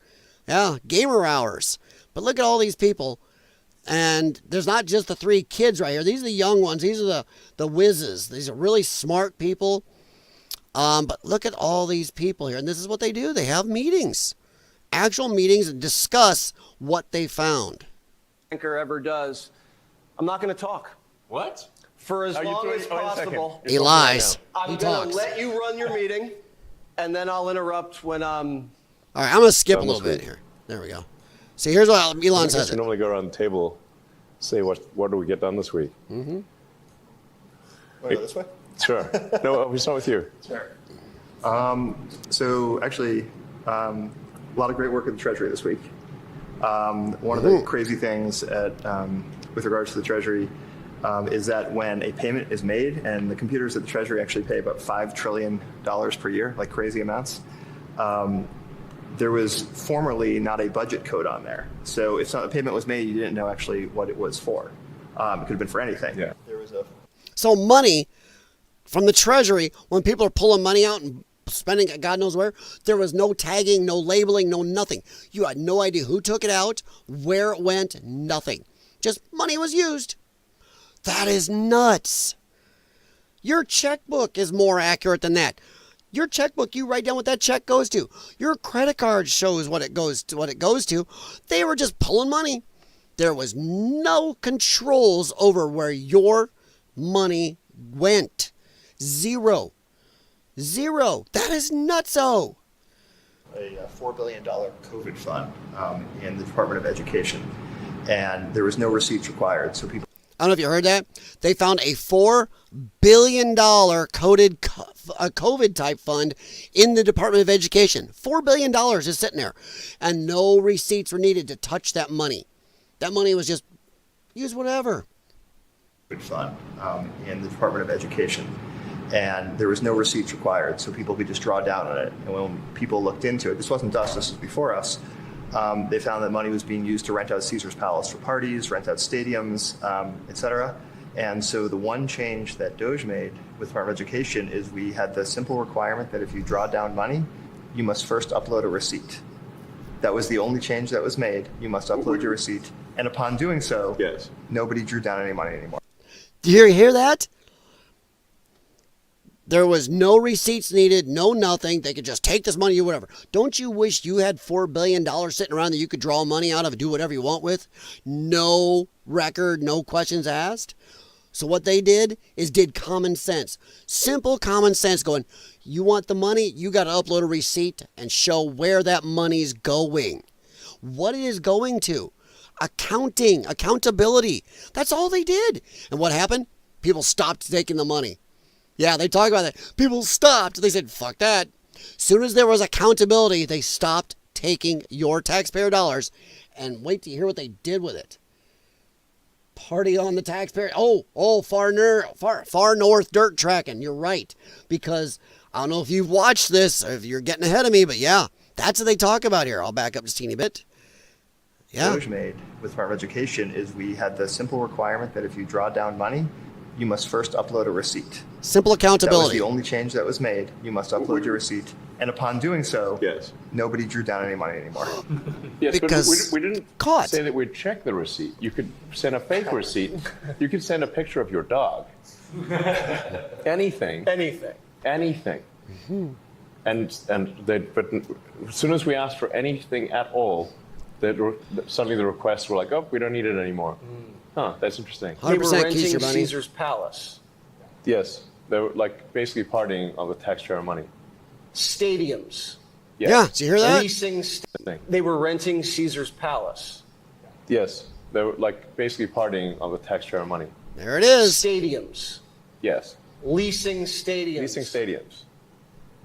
Yeah, gamer hours. But look at all these people. And there's not just the 3 kids right here. These are the young ones. These are the whizzes. These are really smart people. But look at all these people here. And this is what they do. They have meetings. Actual meetings and discuss what they found. Anchor ever does. I'm not going to talk. What? For as long as possible. He lies. I'm He going to talks. let you run your meeting, and then I'll interrupt when All right, I'm going to skip a little bit here. There we go. See, here's what Elon says. We normally go around the table, say what do we get done this week? Mm-hmm. Want to go this way? Sure. No, we start with you. Sure. So actually, a lot of great work at the Treasury this week. One of the crazy things with regards to the Treasury is that when a payment is made, and the computers at the Treasury actually pay about $5 trillion per year, like crazy amounts, there was formerly not a budget code on there. So if a payment was made, you didn't know actually what it was for. It could have been for anything. Yeah. There was a So money from the Treasury, when people are pulling money out and spending it God knows where, there was no tagging, no labeling, no nothing. You had no idea who took it out, where it went, nothing. Just money was used. That is nuts. Your checkbook is more accurate than that. Your checkbook, you write down what that check goes to. Your credit card shows what it goes to. They were just pulling money. There was no controls over where your money went. Zero. That is nutso. a $4 billion COVID fund in the Department of Education, and there was no receipts required. So people. I don't know if you heard that. They found a $4 billion COVID type fund in the Department of Education. $4 billion is sitting there, and no receipts were needed to touch that money. That money was just used whatever. Fund in the Department of Education, and there was no receipts required, so people could just draw down on it. And when people looked into it, this wasn't us, this was before us, they found that money was being used to rent out Caesar's Palace for parties, rent out stadiums, etc. And so the one change that DOGE made with the Department of Education is we had the simple requirement that if you draw down money, you must first upload a receipt. That was the only change that was made. You must upload your receipt. And upon doing so, Yes. Nobody drew down any money anymore. Do you hear that? There was no receipts needed, no nothing. They could just take this money or whatever. Don't you wish you had $4 billion sitting around that you could draw money out of and do whatever you want with? No record, no questions asked. So what they did is did common sense. Simple common sense going, you want the money, you got to upload a receipt and show where that money's going. What it is going to. Accounting, accountability. That's all they did. And what happened? People stopped taking the money. Yeah, they talk about that. People stopped. They said, fuck that. Soon as there was accountability, they stopped taking your taxpayer dollars. And wait to hear what they did with it. Party on the taxpayer. Oh, far north dirt tracking. You're right. Because I don't know if you've watched this, or if you're getting ahead of me, but yeah, that's what they talk about here. I'll back up just a teeny bit. Yeah. DOGE made with Department of Education is we had the simple requirement that if you draw down money, you must first upload a receipt. Simple That was accountability. the only change that was made. You must upload your receipt. And upon doing so, Yes. nobody drew down any money anymore. Yes, Because but we didn't caught. say that we'd check the receipt. You could send a fake receipt. You could send a picture of your dog. Anything. Anything. But as soon as we asked for anything at all, suddenly the requests were like, oh, we don't need it anymore. Huh, that's interesting. 100% They were renting Keisha money. Caesar's Palace, Yes, they were like basically partying on the taxpayer money. stadiums, Yes. Yeah, did you hear that? leasing. They were renting Caesar's Palace, Yes, they were like basically partying on the taxpayer money. There it is. stadiums, Yes, leasing stadiums. leasing stadiums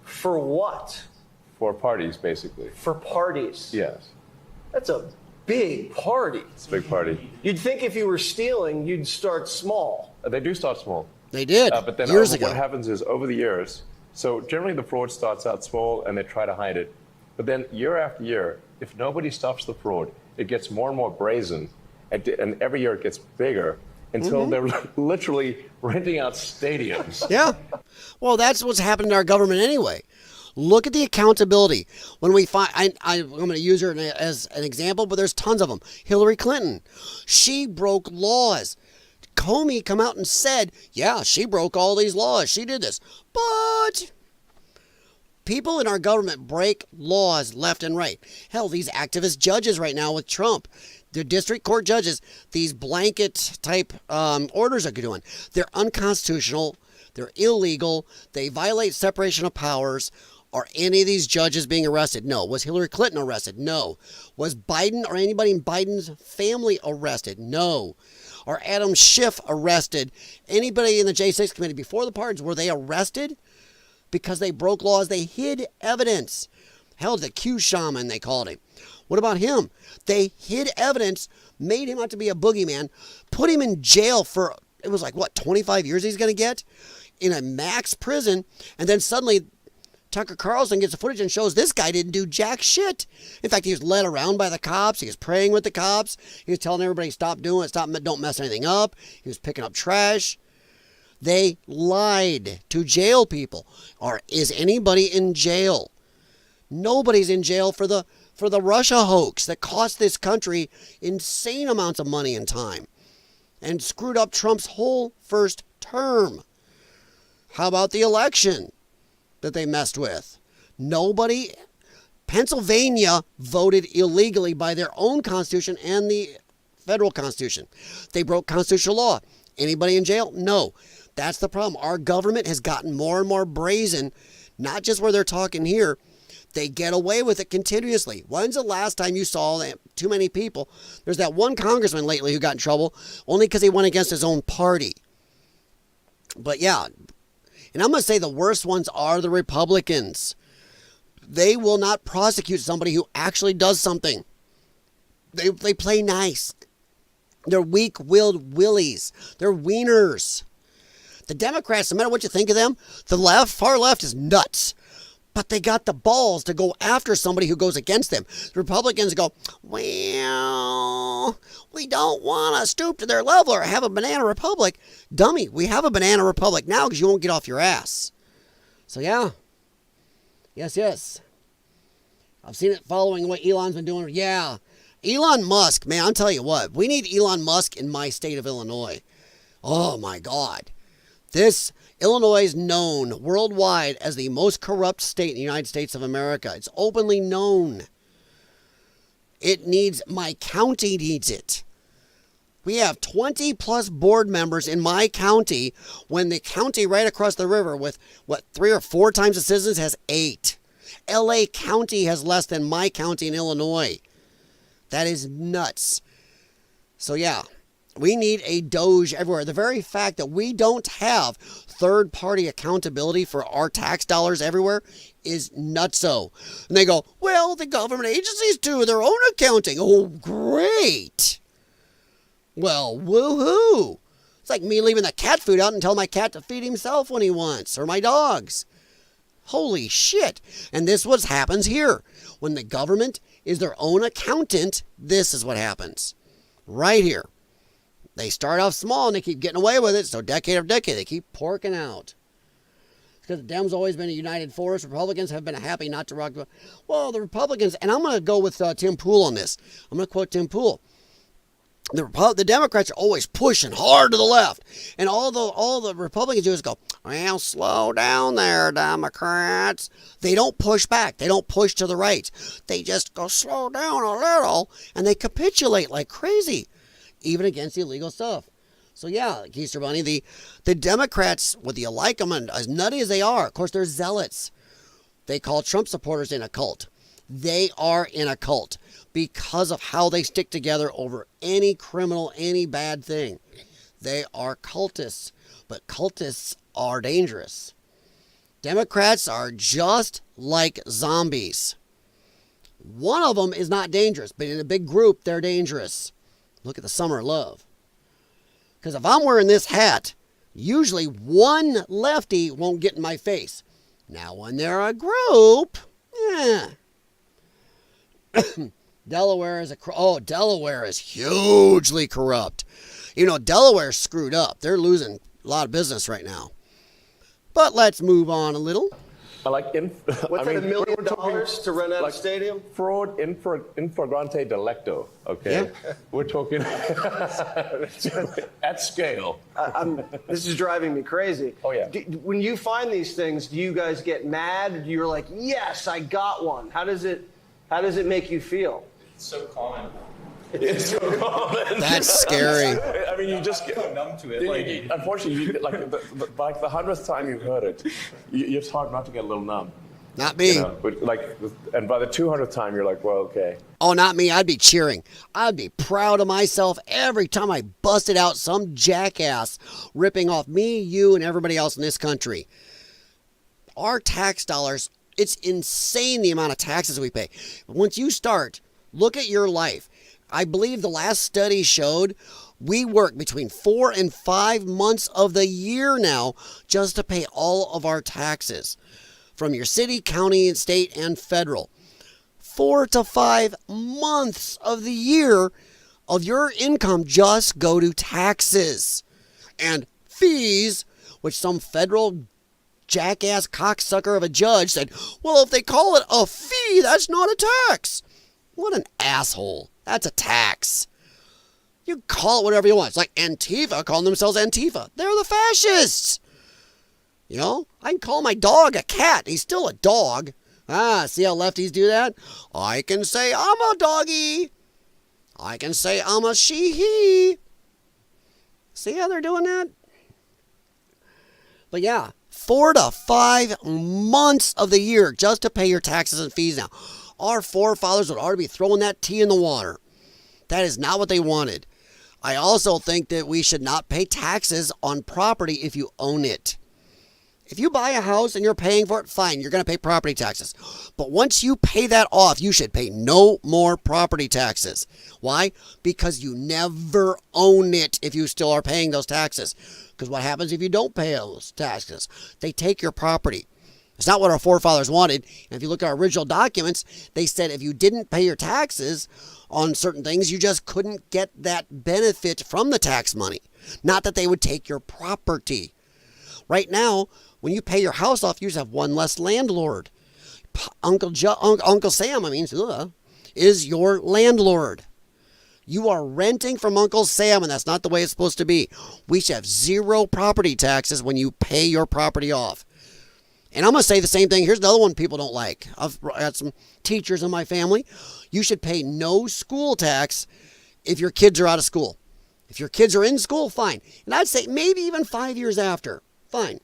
For what? for parties, basically. For parties. Yes, That's a big party. it's a big party. You'd think if you were stealing, you'd start small. They do start small. They did. But then years what ago. happens is over the years, so generally the fraud starts out small and they try to hide it. But then year after year, if nobody stops the fraud, it gets more and more brazen. And every year it gets bigger until they're literally renting out stadiums. Yeah. Well, that's what's happened in our government anyway. Look at the accountability. When we find, I'm going to use her as an example, but there's tons of them. Hillary Clinton, she broke laws. Comey come out and said, yeah, she broke all these laws. She did this. But people in our government break laws left and right. Hell, these activist judges right now with Trump, the district court judges, these blanket type orders are doing. They're unconstitutional. They're illegal. They violate separation of powers. Are any of these judges being arrested? No. Was Hillary Clinton arrested? No. Was Biden or anybody in Biden's family arrested? No. Are Adam Schiff arrested? Anybody in the J6 committee before the pardons, were they arrested? Because they broke laws. They hid evidence. Hell, the Q shaman, they called him. What about him? They hid evidence, made him out to be a boogeyman, put him in jail for, it was like, what, 25 years he's going to get? In a max prison. And then suddenly Tucker Carlson gets the footage and shows this guy didn't do jack shit. In fact, he was led around by the cops. He was praying with the cops. He was telling everybody, stop doing it, don't mess anything up. He was picking up trash. They lied to jail people. Or is anybody in jail? Nobody's in jail for the Russia hoax that cost this country insane amounts of money and time and screwed up Trump's whole first term. How about the election that they messed with? Nobody. Pennsylvania voted illegally by their own constitution and the federal constitution. They broke constitutional law. Anybody in jail? No. That's the problem. Our government has gotten more and more brazen, not just where they're talking here. They get away with it continuously. When's the last time you saw too many people? There's that one congressman lately who got in trouble only because he went against his own party. But yeah, and I'm going to say the worst ones are the Republicans. They will not prosecute somebody who actually does something. They play nice. They're weak-willed willies. They're wieners. The Democrats, no matter what you think of them, the left, far left is nuts. But they got the balls to go after somebody who goes against them. The Republicans go, well, we don't want to stoop to their level or have a banana republic. Dummy, we have a banana republic now because you won't get off your ass. So yeah. Yes. I've seen it following what Elon's been doing. Yeah. Elon Musk, man, I'll tell you what. We need Elon Musk in my state of Illinois. Oh, my God. Illinois is known worldwide as the most corrupt state in the United States of America. It's openly known. My county needs it. We have 20 plus board members in my county when the county right across the river with, 3 or 4 times the citizens has 8. LA County has less than my county in Illinois. That is nuts. So yeah. We need a DOGE everywhere. The very fact that we don't have third-party accountability for our tax dollars everywhere is nutso. And they go, well, the government agencies do their own accounting. Oh, great. Well, woohoo! It's like me leaving the cat food out and telling my cat to feed himself when he wants, or my dogs. Holy shit. And this what happens here. When the government is their own accountant, this is what happens. Right here. They start off small and they keep getting away with it, so decade after decade they keep porking out. Because the Dems always been a united force. Republicans have been happy not to rock. Well, the Republicans, and I'm going to go with Tim Pool on this. I'm going to quote Tim Pool. The Democrats are always pushing hard to the left. And all the Republicans do is go, well, slow down there, Democrats. They don't push back. They don't push to the right. They just go slow down a little, and they capitulate like crazy, even against the illegal stuff. So yeah, Keister Bunny, the Democrats, whether you like them and as nutty as they are, of course they're zealots. They call Trump supporters in a cult. They are in a cult because of how they stick together over any criminal, any bad thing. They are cultists, but cultists are dangerous. Democrats are just like zombies. One of them is not dangerous, but in a big group, they're dangerous. Look at the Summer of Love. Because if I'm wearing this hat, usually one lefty won't get in my face. Now, when they're a group, Delaware is hugely corrupt. You know, Delaware's screwed up. They're losing a lot of business right now. But let's move on a little. What's that, $1 million to rent out a stadium? Fraud in flagrante delicto, okay? Yeah. We're talking at scale. This is driving me crazy. Oh, yeah. When you find these things, do you guys get mad? You're like, yes, I got one. How does it make you feel? It's so common. It's so common. That's scary. I mean, you just get so numb to it. Unfortunately, like the 100th time you've heard it, it's hard not to get a little numb. Not me. You know? But and by the 200th time, you're like, well, okay. Oh, not me. I'd be cheering. I'd be proud of myself every time I busted out some jackass ripping off me, you, and everybody else in this country. Our tax dollars, it's insane the amount of taxes we pay. But once you start, look at your life. I believe the last study showed we work between 4 and 5 months of the year now just to pay all of our taxes from your city, county, state, and federal. 4 to 5 months of the year of your income just go to taxes and fees, which some federal jackass cocksucker of a judge said, well, if they call it a fee, that's not a tax. What an asshole. That's a tax. You call it whatever you want. It's like Antifa calling themselves Antifa. They're the fascists. You know, I can call my dog a cat. He's still a dog. See how lefties do that? I can say I'm a doggy. I can say I'm a she-he. See how they're doing that? But yeah, 4 to 5 months of the year just to pay your taxes and fees now. Our forefathers would already be throwing that tea in the water. That is not what they wanted. I also think that we should not pay taxes on property if you own it. If you buy a house and you're paying for it, fine, you're going to pay property taxes. But once you pay that off, you should pay no more property taxes. Why? Because you never own it if you still are paying those taxes. Because what happens if you don't pay those taxes? They take your property. It's not what our forefathers wanted. And if you look at our original documents, they said if you didn't pay your taxes on certain things, you just couldn't get that benefit from the tax money. Not that they would take your property. Right now, when you pay your house off, you just have one less landlord. Uncle Sam, is your landlord. You are renting from Uncle Sam, and that's not the way it's supposed to be. We should have 0 property taxes when you pay your property off. And I'm going to say the same thing. Here's another one people don't like. I've got some teachers in my family. You should pay no school tax if your kids are out of school. If your kids are in school, fine. And I'd say maybe even 5 years after, fine.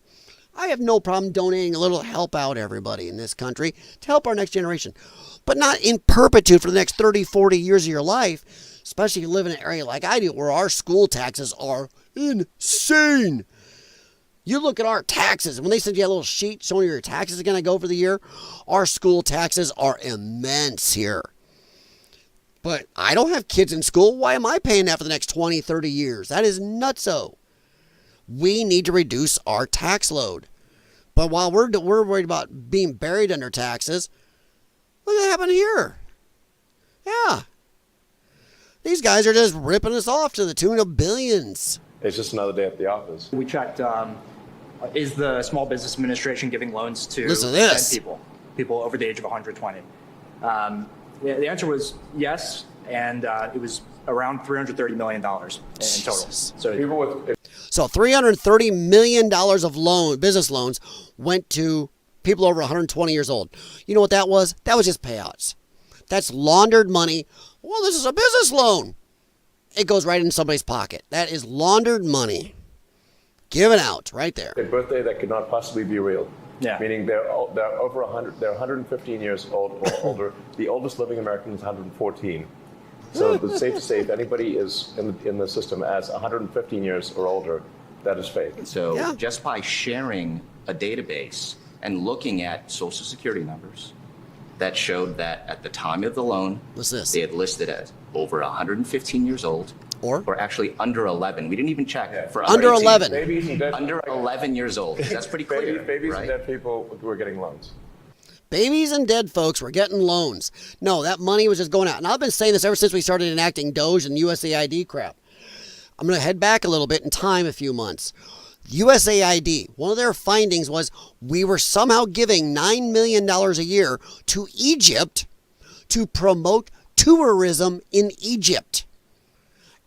I have no problem donating a little to help out everybody in this country, to help our next generation. But not in perpetuity for the next 30, 40 years of your life, especially if you live in an area like I do where our school taxes are insane. You look at our taxes, and when they send you a little sheet showing you your taxes are going to go for the year, our school taxes are immense here. But I don't have kids in school. Why am I paying that for the next 20, 30 years? That is nutso. We need to reduce our tax load. But while we're worried about being buried under taxes, look what happened here. Yeah. These guys are just ripping us off to the tune of billions. It's just another day at the office. We checked, is the Small Business Administration giving loans to Listen to 10 this. people over the age of 120? The answer was yes, and it was around $330 million in total. Jesus. So People with So $330 million of business loans went to people over 120 years old. You know what that was? That was just payouts. That's laundered money. Well, this is a business loan. It goes right in somebody's pocket. That is laundered money. Given out right there. a birthday that could not possibly be real. Yeah. Meaning they're over 100. They're 115 years old or older. The oldest living American is 114. So it's safe to say if anybody is in the system as 115 years or older, that is fake. So Yeah. just by sharing a database and looking at social security numbers that showed that at the time of the loan, What's this? they had listed as over 115 years old, Or actually under 11. We didn't even check for under 18. 11. Babies and dead, Under 11 years old. That's pretty clear, babies right? and dead people who are getting loans. Babies and dead folks were getting loans. No, that money was just going out. And I've been saying this ever since we started enacting DOGE and USAID crap. I'm going to head back a little bit in time, a few months. USAID, one of their findings was we were somehow giving $9 million a year to Egypt to promote tourism in Egypt.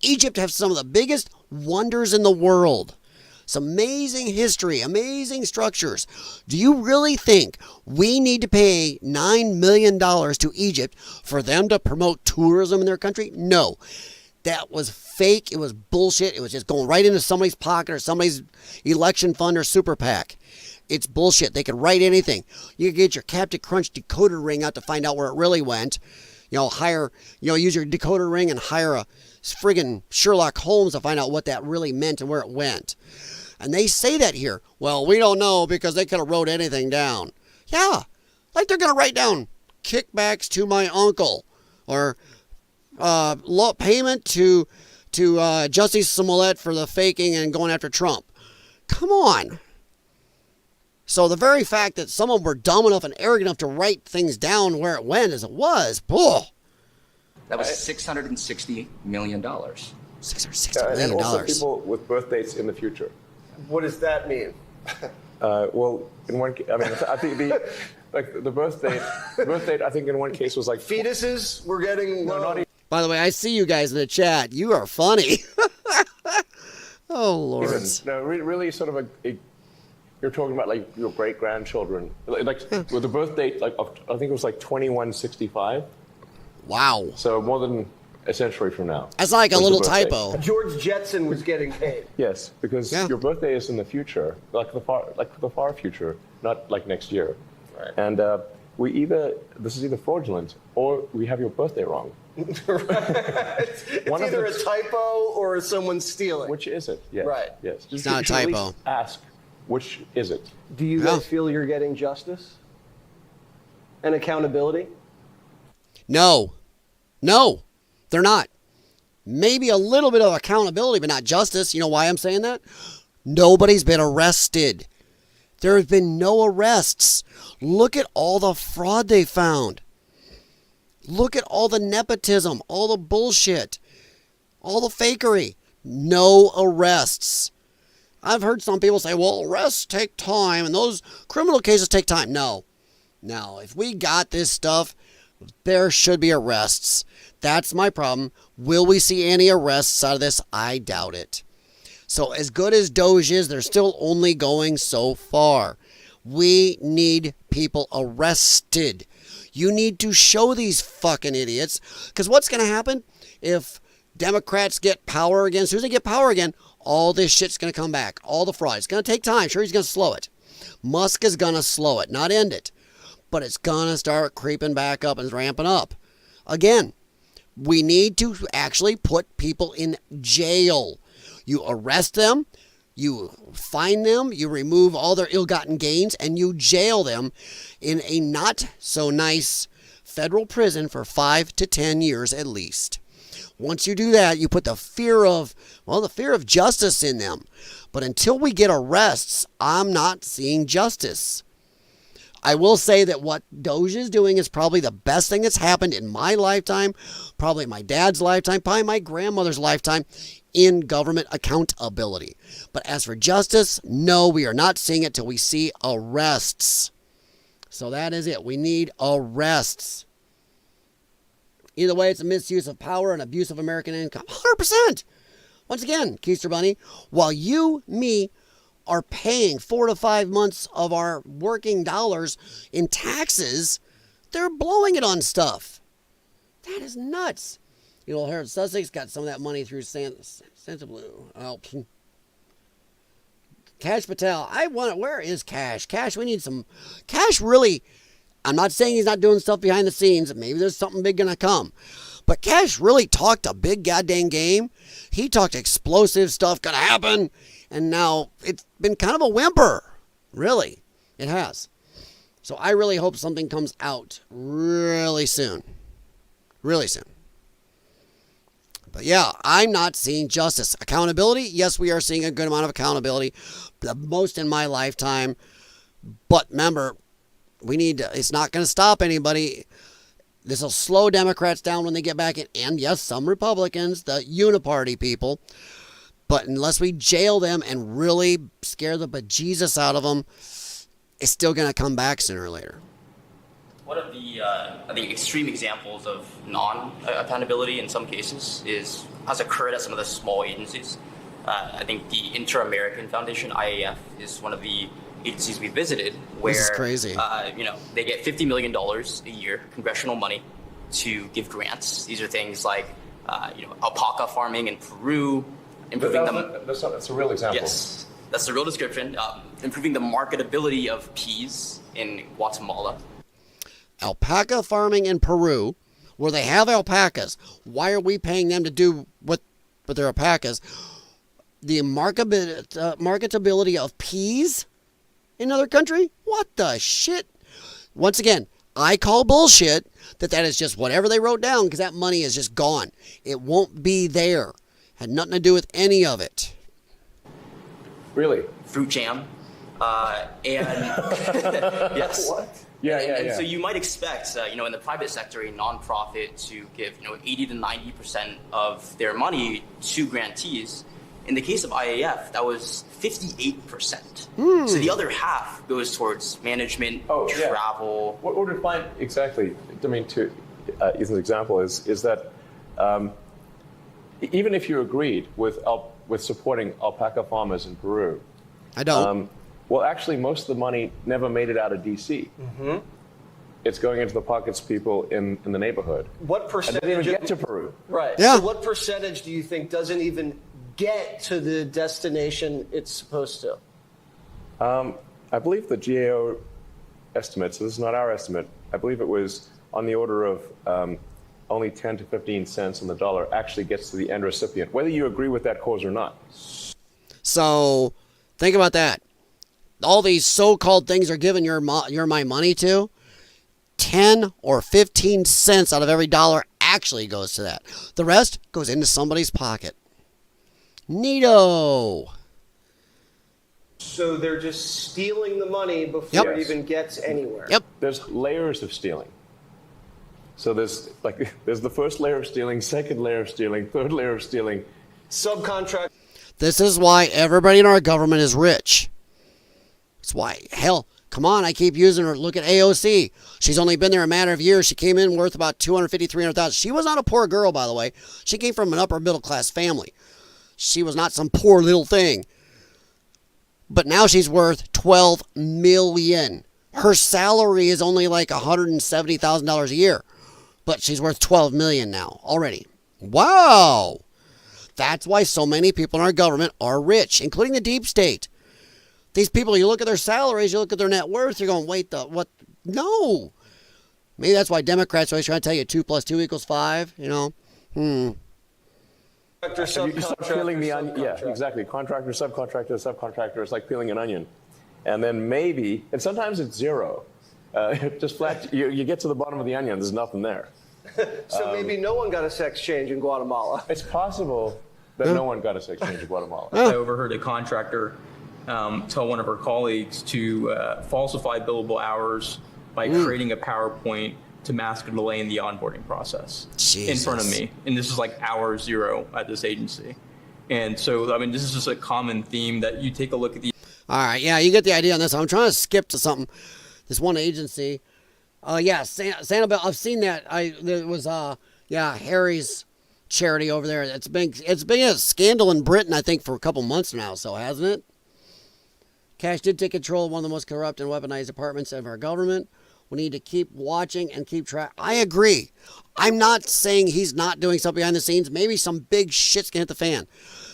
Egypt has some of the biggest wonders in the world. Some amazing history, amazing structures. Do you really think we need to pay $9 million to Egypt for them to promote tourism in their country? No. That was fake. It was bullshit. It was just going right into somebody's pocket or somebody's election fund or super PAC. It's bullshit. They could write anything. You could get your Captain Crunch decoder ring out to find out where it really went. Use your decoder ring and hire a friggin' Sherlock Holmes to find out what that really meant and where it went. And they say that here. Well, we don't know because they could have wrote anything down. Yeah, like they're going to write down kickbacks to my uncle or payment to Jussie Smollett for the faking and going after Trump. Come on. So the very fact that some of them were dumb enough and arrogant enough to write things down where it went as it was, That was $660 million. $660 And million. also people with birth dates in the future. What does that mean? Well, in one, I think the birth date. I think in one case was like Fetuses were getting No, not even. By the way, I see you guys in the chat. You are funny. Oh, Lord. No, really, sort of you're talking about like your great grandchildren, like with the birth date, like I think it was like 2165. Wow. So more than a century from now. That's like a was the little birthday. typo. George Jetson was getting paid. Yes, because Yeah. your birthday is in the future, like the far future, not like next year. Right. And this is either fraudulent or we have your birthday wrong. It's One of either the- a typo or someone's stealing. Which is it? Yes. Right. Yes. It's not a You should at typo. least ask, which is it? Do you Yeah. guys feel you're getting justice and accountability? No, they're not. Maybe a little bit of accountability, but not justice. You know why I'm saying that? Nobody's been arrested. There have been no arrests. Look at all the fraud they found. Look at all the nepotism, all the bullshit, all the fakery. No arrests. I've heard some people say, well, arrests take time and those criminal cases take time. No. If we got this stuff, there should be arrests. That's my problem. Will we see any arrests out of this? I doubt it. So as good as DOGE is, they're still only going so far. We need people arrested. You need to show these fucking idiots. Because what's going to happen if Democrats get power again? As soon as they get power again, all this shit's going to come back. All the fraud. It's going to take time. Sure, he's going to slow it. Musk is going to slow it, not end it. But it's going to start creeping back up and ramping up. Again, we need to actually put people in jail. You arrest them, you fine them, you remove all their ill-gotten gains, and you jail them in a not-so-nice federal prison for 5 to 10 years at least. Once you do that, you put the fear of justice in them. But until we get arrests, I'm not seeing justice. I will say that what Doge is doing is probably the best thing that's happened in my lifetime, probably my dad's lifetime, probably my grandmother's lifetime in government accountability. But as for justice, no, we are not seeing it till we see arrests. So that is it. We need arrests. Either way, it's a misuse of power and abuse of American income. 100%. Once again, Keister Bunny, while you, me, are paying 4 to 5 months of our working dollars in taxes, they're blowing it on stuff. That is nuts. You know, Harold Sussex got some of that money through Santa Blue. Oh, Cash Patel, where is Cash? Cash, we need some. Cash really, I'm not saying he's not doing stuff behind the scenes. Maybe there's something big going to come. But Cash really talked a big goddamn game. He talked explosive stuff going to happen. And now it's been kind of a whimper. Really. It has. So I really hope something comes out really soon. Really soon. But yeah, I'm not seeing justice. Accountability, yes, we are seeing a good amount of accountability. The most in my lifetime. But remember, it's not going to stop anybody. This will slow Democrats down when they get back in. And yes, some Republicans, the uniparty people. But unless we jail them and really scare the bejesus out of them, it's still going to come back sooner or later. One of the, I think, extreme examples of non-accountability in some cases has occurred at some of the small agencies. I think the Inter-American Foundation, IAF, is one of the agencies we visited where this is crazy. They get $50 million a year, congressional money, to give grants. These are things like alpaca farming in Peru, improving that's a real example. Yes, that's the real description. Improving the marketability of peas in Guatemala. Alpaca farming in Peru, where they have alpacas. Why are we paying them to do what with their alpacas? The marketability of peas in another country? What the shit? Once again, I call bullshit that is just whatever they wrote down because that money is just gone. It won't be there. Had nothing to do with any of it. Really? Fruit jam. Yes. What? Yeah. So you might expect, in the private sector, a nonprofit to give, 80 to 90% of their money to grantees. In the case of IAF, that was 58%. So the other half goes towards management, travel. What we're find exactly, to Ethan's example is that even if you agreed with supporting alpaca farmers in Peru, I don't. Well, actually, most of the money never made it out of D.C. Mm-hmm. It's going into the pockets of people in the neighborhood. What percentage? And they didn't even get to Peru. Right. Yeah. So what percentage do you think doesn't even get to the destination it's supposed to? I believe the GAO estimate, so this is not our estimate, I believe it was on the order of only 10 to 15 cents on the dollar actually gets to the end recipient, whether you agree with that cause or not. So think about that. All these so-called things are giving your my money to, 10 or 15 cents out of every dollar actually goes to that. The rest goes into somebody's pocket. Neato. So they're just stealing the money before it even gets anywhere. Yep. There's layers of stealing. So there's the first layer of stealing, second layer of stealing, third layer of stealing. Subcontract. This is why everybody in our government is rich. That's why, hell, come on, I keep using her. Look at AOC. She's only been there a matter of years. She came in worth about $250,000, $300,000. She was not a poor girl, by the way. She came from an upper middle class family. She was not some poor little thing. But now she's worth $12 million. Her salary is only like $170,000 a year. But she's worth $12 million now already. Wow. That's why so many people in our government are rich, including the deep state. These people, you look at their salaries, you look at their net worth, you're going, wait, what? No. Maybe that's why Democrats are always trying to tell you 2 + 2 = 5, You start peeling the onion. Yeah, exactly. Contractor, subcontractor. It's like peeling an onion. And then maybe, and sometimes it's zero, Just flat. You get to the bottom of the onion. There's nothing there. So maybe no one got a sex change in Guatemala. It's possible that no one got a sex change in Guatemala. I overheard a contractor tell one of her colleagues to falsify billable hours by creating a PowerPoint to mask a delay in the onboarding process in front of me. And this is like hour zero at this agency. And so, I mean, this is just a common theme that you take a look at the. All right, yeah, you get the idea on this. I'm trying to skip to something. This one agency. Yeah, Sanibel. I've seen that. There was Harry's charity over there. It's been a scandal in Britain, I think, for a couple months now. So hasn't it? Cash did take control of one of the most corrupt and weaponized departments of our government. We need to keep watching and keep track. I agree. I'm not saying he's not doing stuff behind the scenes. Maybe some big shit's gonna hit the fan.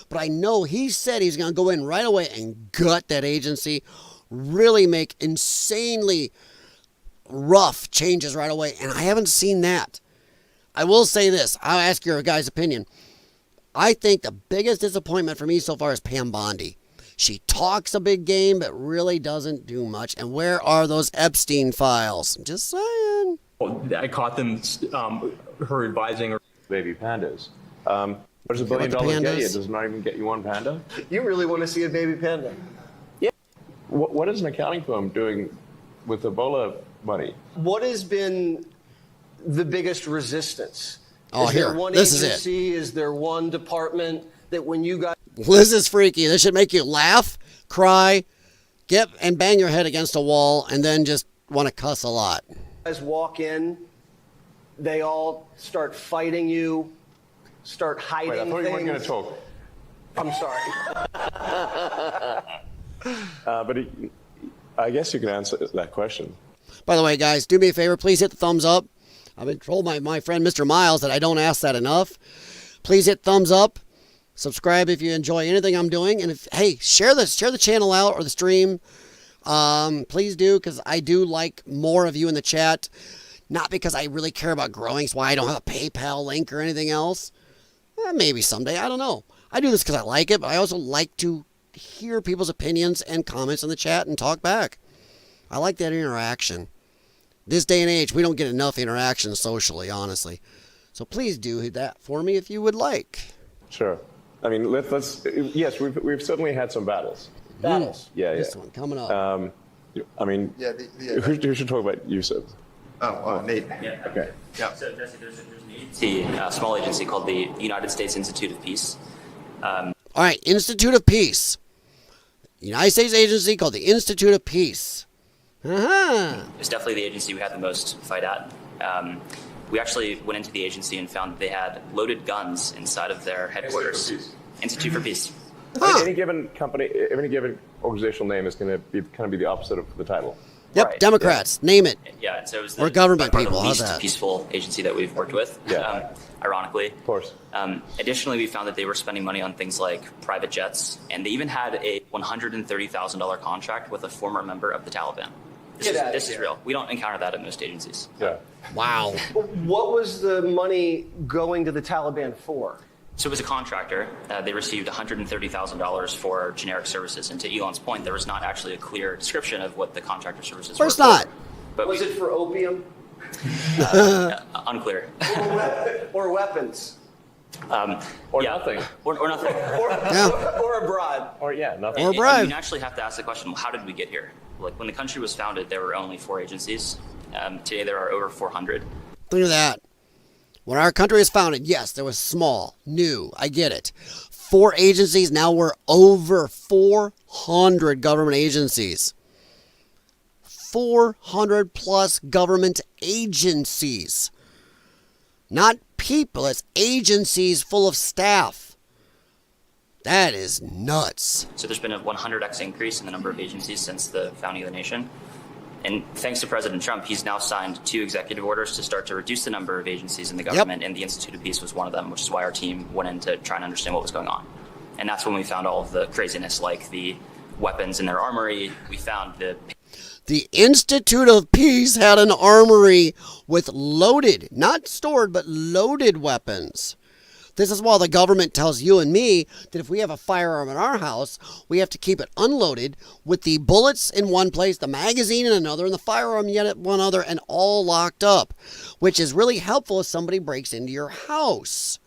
But I know he said he's gonna go in right away and gut that agency, really make insanely rough changes right away. And I haven't seen that. I will say this. I'll ask your guys' opinion. I think the biggest disappointment for me so far is Pam Bondi. She talks a big game, but really doesn't do much. And where are those Epstein files? I'm just saying. I caught them, her advising. Baby pandas. What does $1 billion get you? Does it not even get you one panda? You really want to see a baby panda? Yeah. What is an accounting firm doing with Ebola money? What has been the biggest resistance? Oh, is there one agency? Is there one department that when you guys... This is freaky. This should make you laugh, cry, get and bang your head against a wall, and then just want to cuss a lot. Guys walk in, they all start fighting you, start hiding Wait, I thought things. you weren't going to talk. I'm sorry. But I guess you can answer that question. By the way, guys, do me a favor. Please hit the thumbs up. I've been told by my friend Mr. Miles that I don't ask that enough. Please hit thumbs up. Subscribe if you enjoy anything I'm doing. And if, hey, share the channel out or the stream. Please do, because I do like more of you in the chat. Not because I really care about growing. It's why I don't have a PayPal link or anything else. Maybe someday. I don't know. I do this because I like it, but I also like to hear people's opinions and comments in the chat and talk back. I like that interaction. This day and age, we don't get enough interaction socially, honestly. So please do that for me if you would like. Sure. I mean, let's yes, we've certainly had some battles. Yeah. This one coming up. I mean, who should talk about Yusuf? Nate. Yeah. Okay. Yeah. So Jesse, there's an agency, a small agency called the United States Institute of Peace. All right, Institute of Peace. United States agency called the Institute of Peace. It's definitely the agency we had the most fight at. We actually went into the agency and found that they had loaded guns inside of their headquarters. Institute for Peace. Any given company, any given organizational name is going to be kind of be the opposite of the title. Yep, right. Democrats, name it. Yeah, and so it was or government people. The How's least that? Peaceful agency that we've worked with. Yeah. Ironically. Of course. Additionally, we found that they were spending money on things like private jets, and they even had a $130,000 contract with a former member of the Taliban. This is real. We don't encounter that at most agencies. Yeah. Wow. What was the money going to the Taliban for? So it was a contractor. They received $130,000 for generic services. And to Elon's point, there was not actually a clear description of what the contractor services were. Of course not. But was it for opium? Unclear. Or weapons? Or nothing. Or nothing. Or a bribe. Or nothing. Or a bribe. You naturally have to ask the question, well, how did we get here? Like when the country was founded, there were only 4 agencies. Today there are over 400. Think of that. When our country was founded, yes, there was small, new, I get it. 4 agencies, now we're over 400 government agencies. 400 plus government agencies. Not people, it's agencies full of staff. That is nuts. So there's been a 100x increase in the number of agencies since the founding of the nation. And thanks to President Trump, he's now signed 2 executive orders to start to reduce the number of agencies in the government, and the Institute of Peace was one of them, which is why our team went in to try and understand what was going on. And that's when we found all of the craziness, like the weapons in their armory. We found the Institute of Peace had an armory with loaded, not stored, but loaded weapons. This is why the government tells you and me that if we have a firearm in our house, we have to keep it unloaded with the bullets in one place, the magazine in another, and the firearm yet at one other, and all locked up, which is really helpful if somebody breaks into your house.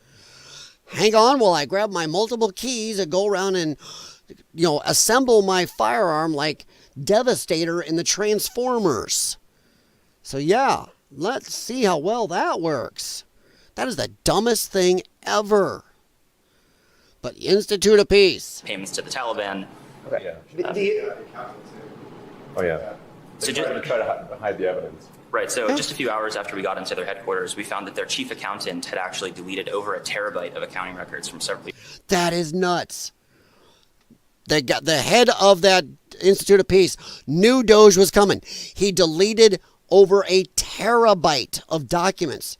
Hang on while I grab my multiple keys and go around and, assemble my firearm like Devastator in the Transformers. So yeah, let's see how well that works. That is the dumbest thing ever. But Institute of Peace. Payments to the Taliban. Okay. Oh, yeah. So They try to hide the evidence. Right, so just a few hours after we got into their headquarters, we found that their chief accountant had actually deleted over a terabyte of accounting records from several. That is nuts. They got the head of that Institute of Peace knew Doge was coming. He deleted over a terabyte of documents.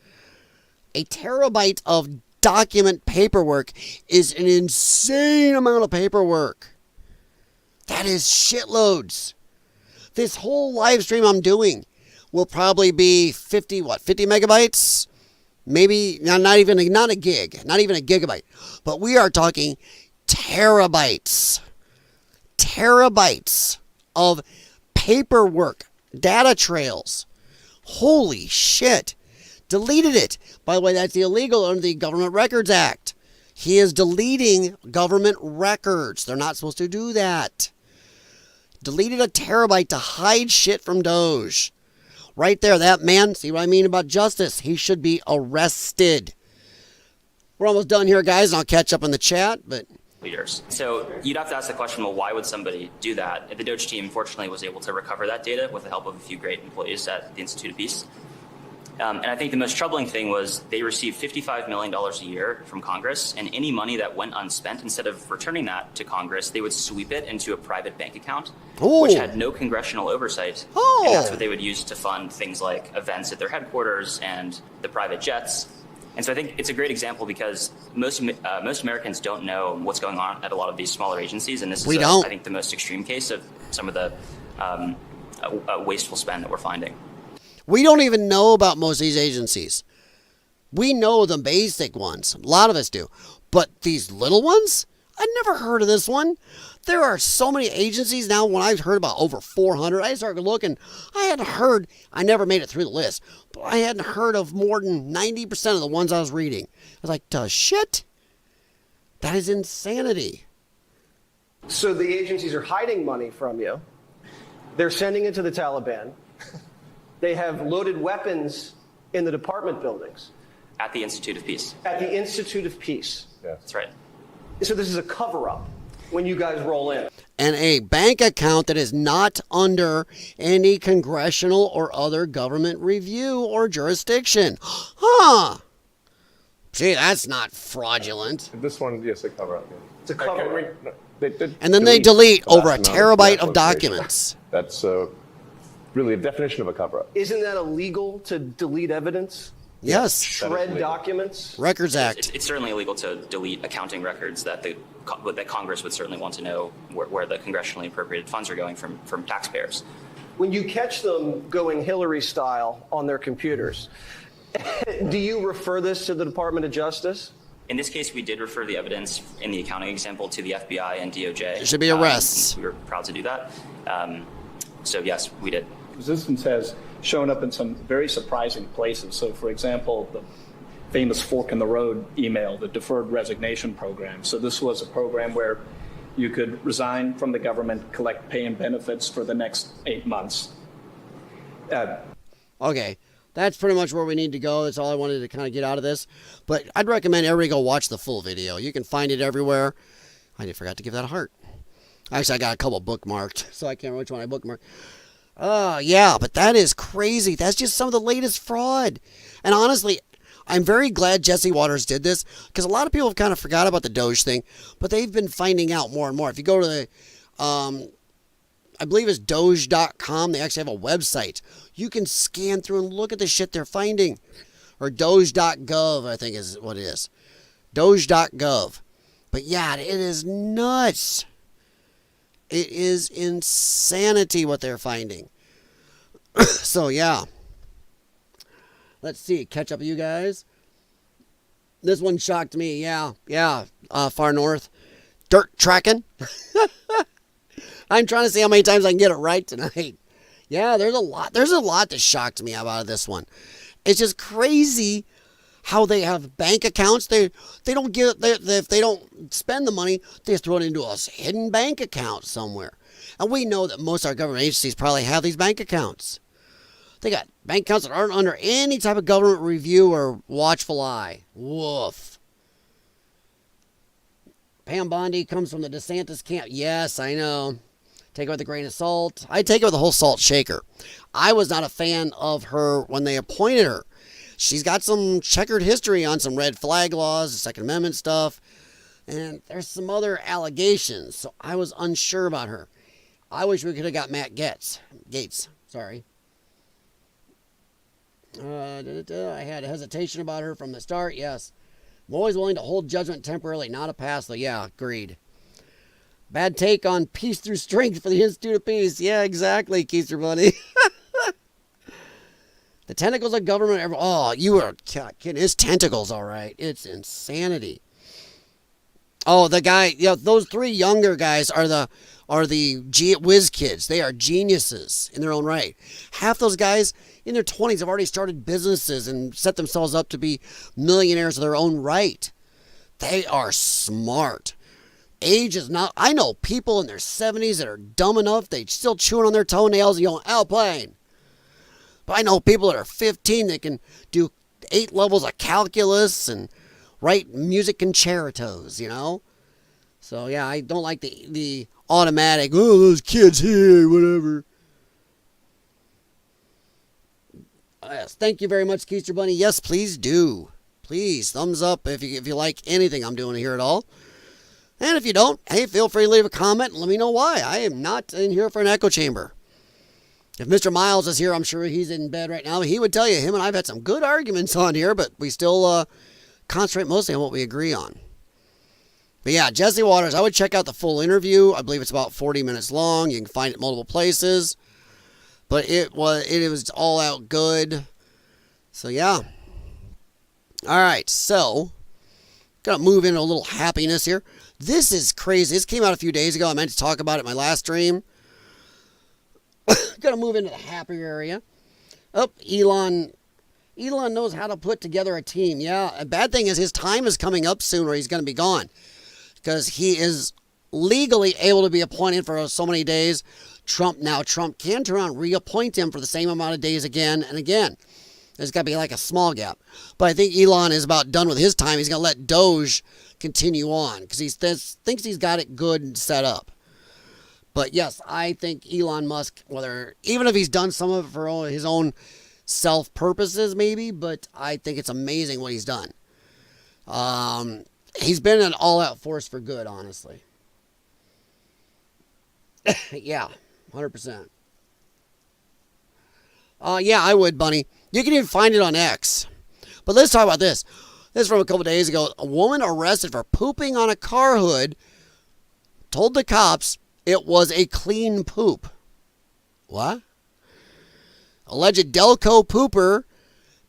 A terabyte of document paperwork is an insane amount of paperwork. That is shitloads. This whole live stream I'm doing will probably be 50 megabytes? Maybe not a gig, not even a gigabyte. But we are talking terabytes. Terabytes of paperwork, data trails. Holy shit. Deleted it. By the way, that's illegal under the Government Records Act. He is deleting government records. They're not supposed to do that. Deleted a terabyte to hide shit from Doge. Right there, that man, see what I mean about justice? He should be arrested. We're almost done here, guys, and I'll catch up in the chat, but... Leaders. So you'd have to ask the question, well, why would somebody do that? The Doge team, fortunately, was able to recover that data with the help of a few great employees at the Institute of Peace. And I think the most troubling thing was they received $55 million a year from Congress, and any money that went unspent, instead of returning that to Congress, they would sweep it into a private bank account, which had no congressional oversight. And that's what they would use to fund things like events at their headquarters and the private jets. And so I think it's a great example because most Americans don't know what's going on at a lot of these smaller agencies, and this is, I think, the most extreme case of some of the wasteful spend that we're finding. We don't even know about most of these agencies. We know the basic ones. A lot of us do. But these little ones? I'd never heard of this one. There are so many agencies now. When I've heard about over 400, I started looking. I never made it through the list, but I hadn't heard of more than 90% of the ones I was reading. I was like, shit? That is insanity. So the agencies are hiding money from you. They're sending it to the Taliban. They have loaded weapons in the department buildings. At the Institute of Peace. At the Institute of Peace. Yeah. That's right. So this is a cover-up when you guys roll in. And a bank account that is not under any congressional or other government review or jurisdiction. Huh. Gee, that's not fraudulent. This one, yes, a cover-up. Yeah. It's a cover-up. And then they delete over a terabyte of documents. That's really a definition of a cover-up. Isn't that illegal to delete evidence? Yes. Shred documents? Records Act. It's certainly illegal to delete accounting records that Congress would certainly want to know where the congressionally appropriated funds are going from taxpayers. When you catch them going Hillary style on their computers, do you refer this to the Department of Justice? In this case, we did refer the evidence in the accounting example to the FBI and DOJ. There should be arrests. We were proud to do that. So yes, we did. Resistance has shown up in some very surprising places. So, for example, the famous fork in the road email, the deferred resignation program. So this was a program where you could resign from the government, collect pay and benefits for the next 8 months. Okay, that's pretty much where we need to go. That's all I wanted to kind of get out of this. But I'd recommend everybody go watch the full video. You can find it everywhere. I forgot to give that a heart. Actually, I got a couple bookmarked, so I can't remember which one I bookmarked. Yeah, but that is crazy. That's just some of the latest fraud. And honestly, I'm very glad Jesse Waters did this because a lot of people have kind of forgot about the Doge thing, but they've been finding out more and more. If you go to the, I believe it's Doge.com, they actually have a website. You can scan through and look at the shit they're finding. Or Doge.gov, I think is what it is. Doge.gov. But yeah, it is nuts. It is insanity what they're finding. So, yeah. Let's see. Catch up with you guys. This one shocked me. Yeah. Far north. Dirt tracking. I'm trying to see how many times I can get it right tonight. Yeah, there's a lot that shocked me about this one. It's just crazy how they have bank accounts. They don't if they don't spend the money, they just throw it into a hidden bank account somewhere. And we know that most of our government agencies probably have these bank accounts. They got bank accounts that aren't under any type of government review or watchful eye. Woof. Pam Bondi comes from the DeSantis camp. Yes, I know. Take it with a grain of salt. I take it with a whole salt shaker. I was not a fan of her when they appointed her. She's got some checkered history on some red flag laws, the Second Amendment stuff, and there's some other allegations, so I was unsure about her. I wish we could have got Matt Gaetz. Sorry. I had a hesitation about her from the start, yes. I'm always willing to hold judgment temporarily, not a pass, though. Yeah, agreed. Bad take on peace through strength for the Institute of Peace. Yeah, exactly, Keister Bunny. The tentacles of government. Oh, you are kidding. His tentacles, all right. It's insanity. Oh, the guy. Yeah, those three younger guys are the whiz kids. They are geniuses in their own right. Half those guys in their 20s have already started businesses and set themselves up to be millionaires of their own right. They are smart. Age is not. I know people in their 70s that are dumb enough they still chewing on their toenails and yelling Alpine. But I know people that are 15 that can do 8 levels of calculus and write music concertos, you know? So, yeah, I don't like the automatic, oh, those kids here, whatever. Yes, thank you very much, Keister Bunny. Yes, please do. Please, thumbs up if you like anything I'm doing here at all. And if you don't, hey, feel free to leave a comment and let me know why. I am not in here for an echo chamber. If Mr. Miles is here, I'm sure he's in bed right now. He would tell you, him and I have had some good arguments on here, but we still concentrate mostly on what we agree on. But yeah, Jesse Waters, I would check out the full interview. I believe it's about 40 minutes long. You can find it multiple places. But it was all out good. So yeah. All right, so gonna move into a little happiness here. This is crazy. This came out a few days ago. I meant to talk about it in my last stream. Gonna move into the happier area. Oh, Elon knows how to put together a team. Yeah, a bad thing is his time is coming up soon or he's gonna be gone. Because he is legally able to be appointed for so many days. Trump can turn around and reappoint him for the same amount of days again and again. There's got to be like a small gap. But I think Elon is about done with his time. He's going to let Doge continue on because he thinks he's got it good and set up. But yes, I think Elon Musk, even if he's done some of it for his own self-purposes maybe, but I think it's amazing what he's done. He's been an all-out force for good, honestly. Yeah, 100%. Yeah, I would, Bunny. You can even find it on X. But let's talk about this. This is from a couple days ago. A woman arrested for pooping on a car hood told the cops it was a clean poop. What? Alleged Delco pooper.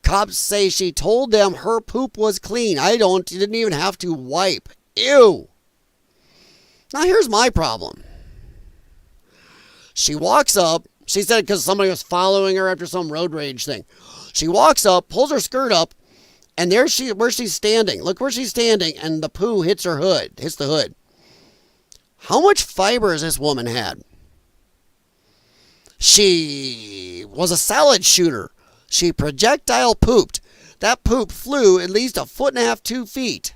Cops say she told them her poop was clean. Didn't even have to wipe. Ew. Now here's my problem. She walks up. She said because somebody was following her after some road rage thing. She walks up, pulls her skirt up, and where she's standing. Look where she's standing, and the poo hits the hood. How much fiber has this woman had? She was a salad shooter. She projectile pooped. That poop flew at least 1.5 feet, 2 feet.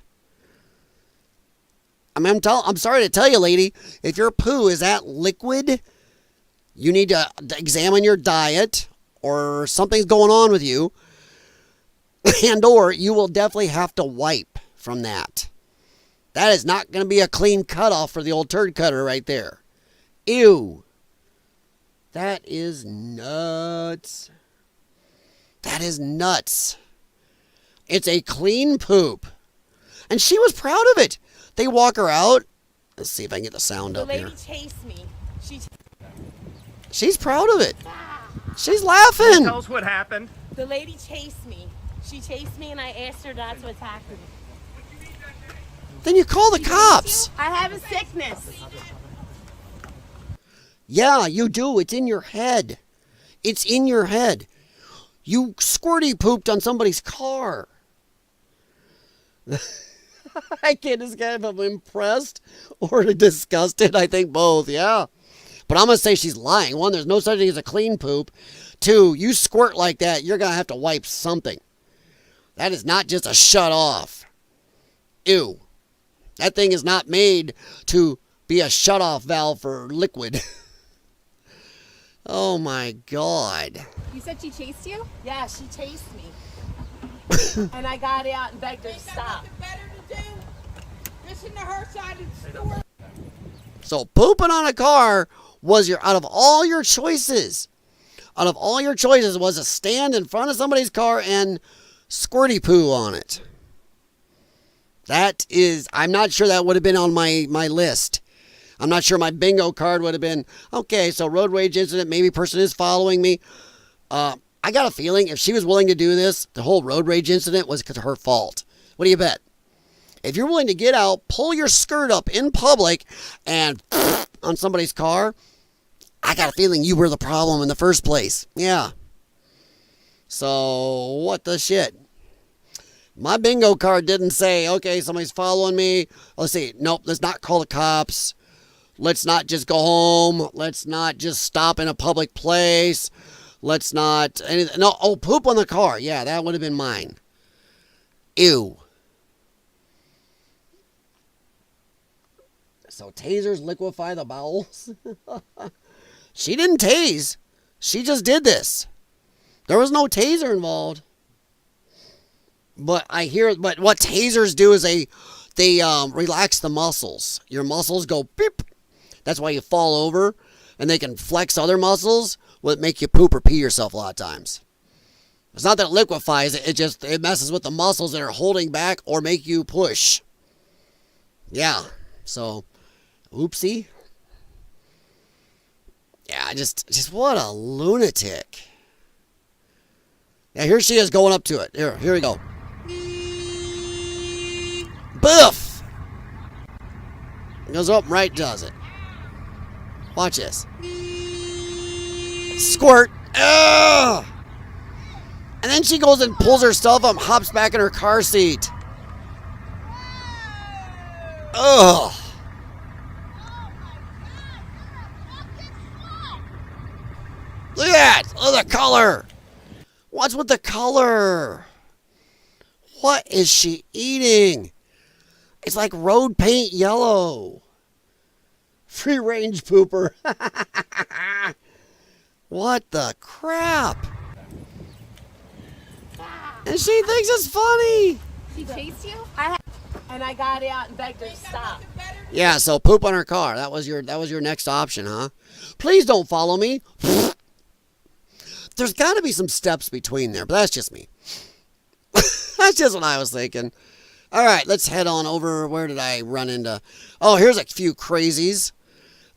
I'm sorry to tell you, lady, if your poo is that liquid, you need to examine your diet or something's going on with you. And or you will definitely have to wipe from that. That is not going to be a clean cutoff for the old turd cutter right there. Ew. That is nuts. That is nuts. It's a clean poop. And she was proud of it. They walk her out. Let's see if I can get the sound up here. The lady chased me. She's proud of it. She's laughing. Tell us what happened. The lady chased me. She chased me and I asked her not to attack me. then you call the cops. I have a sickness. Yeah, you do. It's in your head. It's in your head. You squirty pooped on somebody's car. I can't describe if I'm impressed or disgusted. I think both, yeah. But I'm going to say she's lying. One, there's no such thing as a clean poop. Two, you squirt like that, you're going to have to wipe something. That is not just a shut off. Ew. That thing is not made to be a shut off valve for liquid. Oh my God. You said she chased you? Yeah, she chased me. And I got out and begged her to stop. Listen to her side of the story. So pooping on a car was out of all your choices. Out of all your choices was to stand in front of somebody's car and squirty poo on it. That is, I'm not sure that would have been on my list. I'm not sure my bingo card would have been, okay, so road rage incident, maybe person is following me. I got a feeling if she was willing to do this, the whole road rage incident was because of her fault. What do you bet? If you're willing to get out, pull your skirt up in public, and on somebody's car, I got a feeling you were the problem in the first place. Yeah. So, what the shit? My bingo card didn't say, okay, somebody's following me. Let's see. Nope, let's not call the cops. Let's not just go home. Let's not just stop in a public place. Let's not... No, oh, poop on the car. Yeah, that would have been mine. Ew. So tasers liquefy the bowels? She didn't tase. She just did this. There was no taser involved. But but what tasers do is they relax the muscles. Your muscles go beep. That's why you fall over, and they can flex other muscles, will make you poop or pee yourself a lot of times. It's not that it liquefies it, it messes with the muscles that are holding back or make you push. Yeah, so, oopsie. Yeah, just what a lunatic. Yeah, here she is going up to it. Here we go. Boof! Goes up and right does it. Watch this. Squirt. Ugh! And then she goes and pulls her stuff up, hops back in her car seat. Ugh. Look at that. Look at the color. What's with the color? What is she eating? It's like road paint yellow. Free range pooper. What the crap? And she thinks it's funny. She chased you? And I got out and begged her to stop. Yeah, so poop on her car. That was your next option, huh? Please don't follow me. There's got to be some steps between there, but that's just me. That's just what I was thinking. All right, let's head on over. Where did I run into? Oh, here's a few crazies.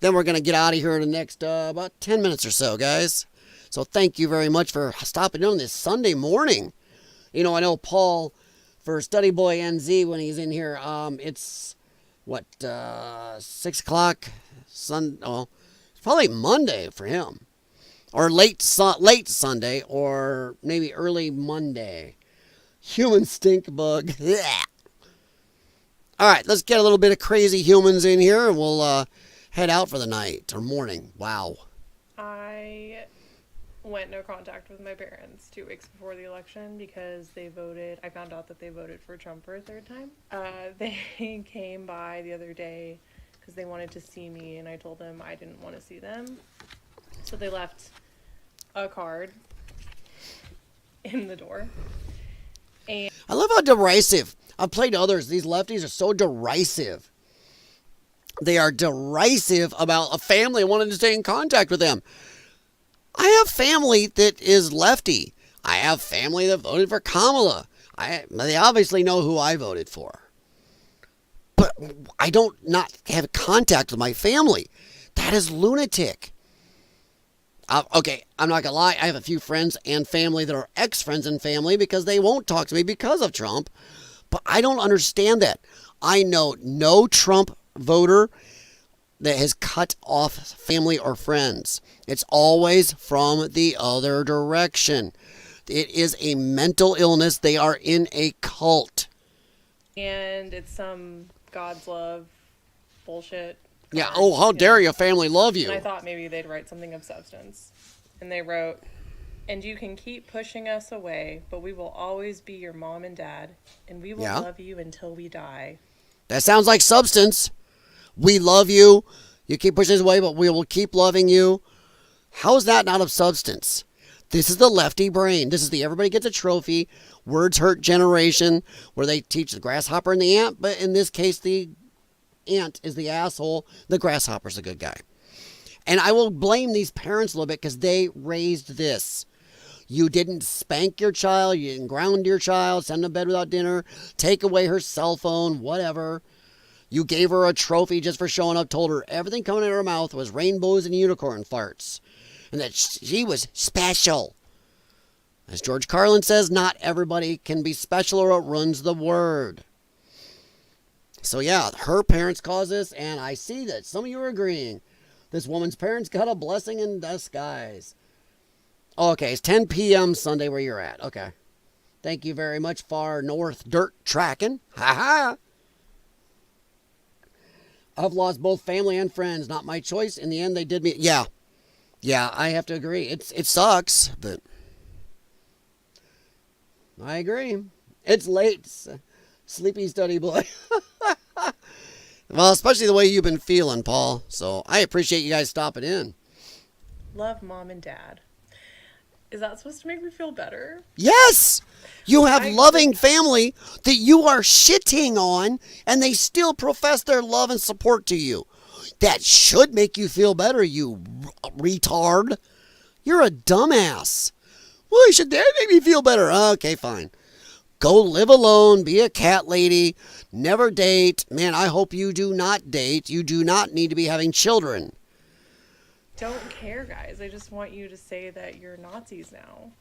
Then we're going to get out of here in the next about 10 minutes or so, guys. So thank you very much for stopping in on this Sunday morning. You know, I know Paul, for Study Boy NZ, when he's in here, it's, 6 o'clock? Oh, it's probably Monday for him. Or late Sunday, or maybe early Monday. Human stink bug. All right, let's get a little bit of crazy humans in here, and we'll head out for the night or morning. Wow. I went no contact with my parents 2 weeks before the election because they voted. I found out that they voted for Trump for a third time. They came by the other day because they wanted to see me, and I told them I didn't want to see them. So they left a card in the door. And I love how derisive. I've played others. These lefties are so derisive. They are derisive about a family wanting to stay in contact with them. I have family that is lefty. I have family that voted for Kamala. They obviously know who I voted for. But I don't not have contact with my family. That is lunatic. Okay, I'm not going to lie. I have a few friends and family that are ex-friends and family because they won't talk to me because of Trump. But I don't understand that. I know no Trump voter that has cut off family or friends. It's always from the other direction. It is a mental illness. They are in a cult. And it's some God's love bullshit. Yeah, oh, how dare your family love you? And I thought maybe they'd write something of substance. And they wrote, and you can keep pushing us away, but we will always be your mom and dad, and we will love you until we die. That sounds like substance. We love you. You keep pushing us away, but we will keep loving you. How is that not of substance? This is the lefty brain. This is the everybody gets a trophy, words hurt generation, where they teach the grasshopper and the ant, but in this case, the ant is the asshole. The grasshopper's the good guy. And I will blame these parents a little bit because they raised this. You didn't spank your child. You didn't ground your child, send them to bed without dinner, take away her cell phone, whatever. You gave her a trophy just for showing up, told her everything coming out of her mouth was rainbows and unicorn farts. And that she was special. As George Carlin says, not everybody can be special or it ruins the word. So yeah, her parents caused this, and I see that some of you are agreeing. This woman's parents got a blessing in disguise. Okay, it's 10 p.m. Sunday where you're at. Okay. Thank you very much, Far North Dirt Tracking. Ha-ha! I've lost both family and friends. Not my choice. In the end, they did me. Yeah. Yeah, I have to agree. It sucks, but I agree. It's late. Sleepy study boy. Well, especially the way you've been feeling, Paul. So I appreciate you guys stopping in. Love mom and dad. Is that supposed to make me feel better? Yes! You have loving family that you are shitting on, and they still profess their love and support to you. That should make you feel better, you retard. You're a dumbass. Why should that make me feel better? Okay, fine. Go live alone, be a cat lady, never date. Man, I hope you do not date. You do not need to be having children. Don't care, guys. I just want you to say that you're Nazis now.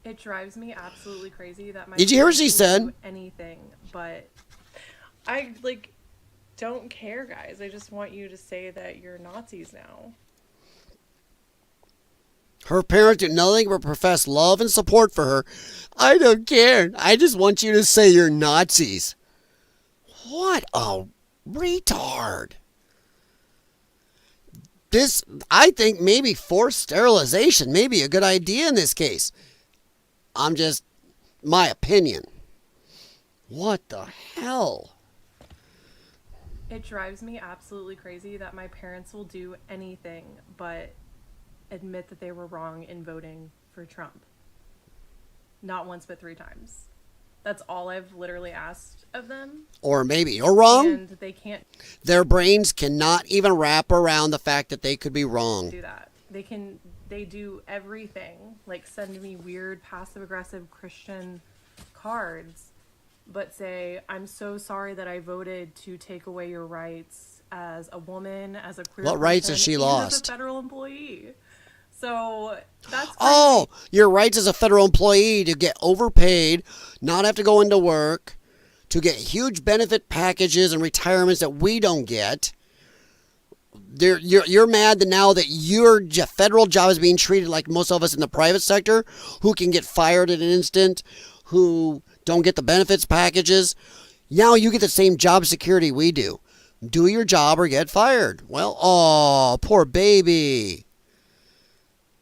It drives me absolutely crazy that my Did you hear what she said? Do anything, but I don't care, guys. I just want you to say that you're Nazis now. Her parents do nothing but profess love and support for her. I don't care. I just want you to say you're Nazis. What a retard. I think maybe forced sterilization may be a good idea in this case. My opinion. What the hell? It drives me absolutely crazy that my parents will do anything but admit that they were wrong in voting for Trump. Not once, but 3 times. That's all I've literally asked of them. Or maybe you're wrong. And they can't. Their brains cannot even wrap around the fact that they could be wrong. Do that. They do everything. Like send me weird passive-aggressive Christian cards, but say, I'm so sorry that I voted to take away your rights as a woman, as a queer What person, rights has she and lost? as a federal employee. So that's crazy. Oh, your rights as a federal employee to get overpaid, not have to go into work, to get huge benefit packages and retirements that we don't get. You're mad that now that your federal job is being treated like most of us in the private sector, who can get fired in an instant, who don't get the benefits packages. Now you get the same job security we do. Do your job or get fired. Well, oh, poor baby.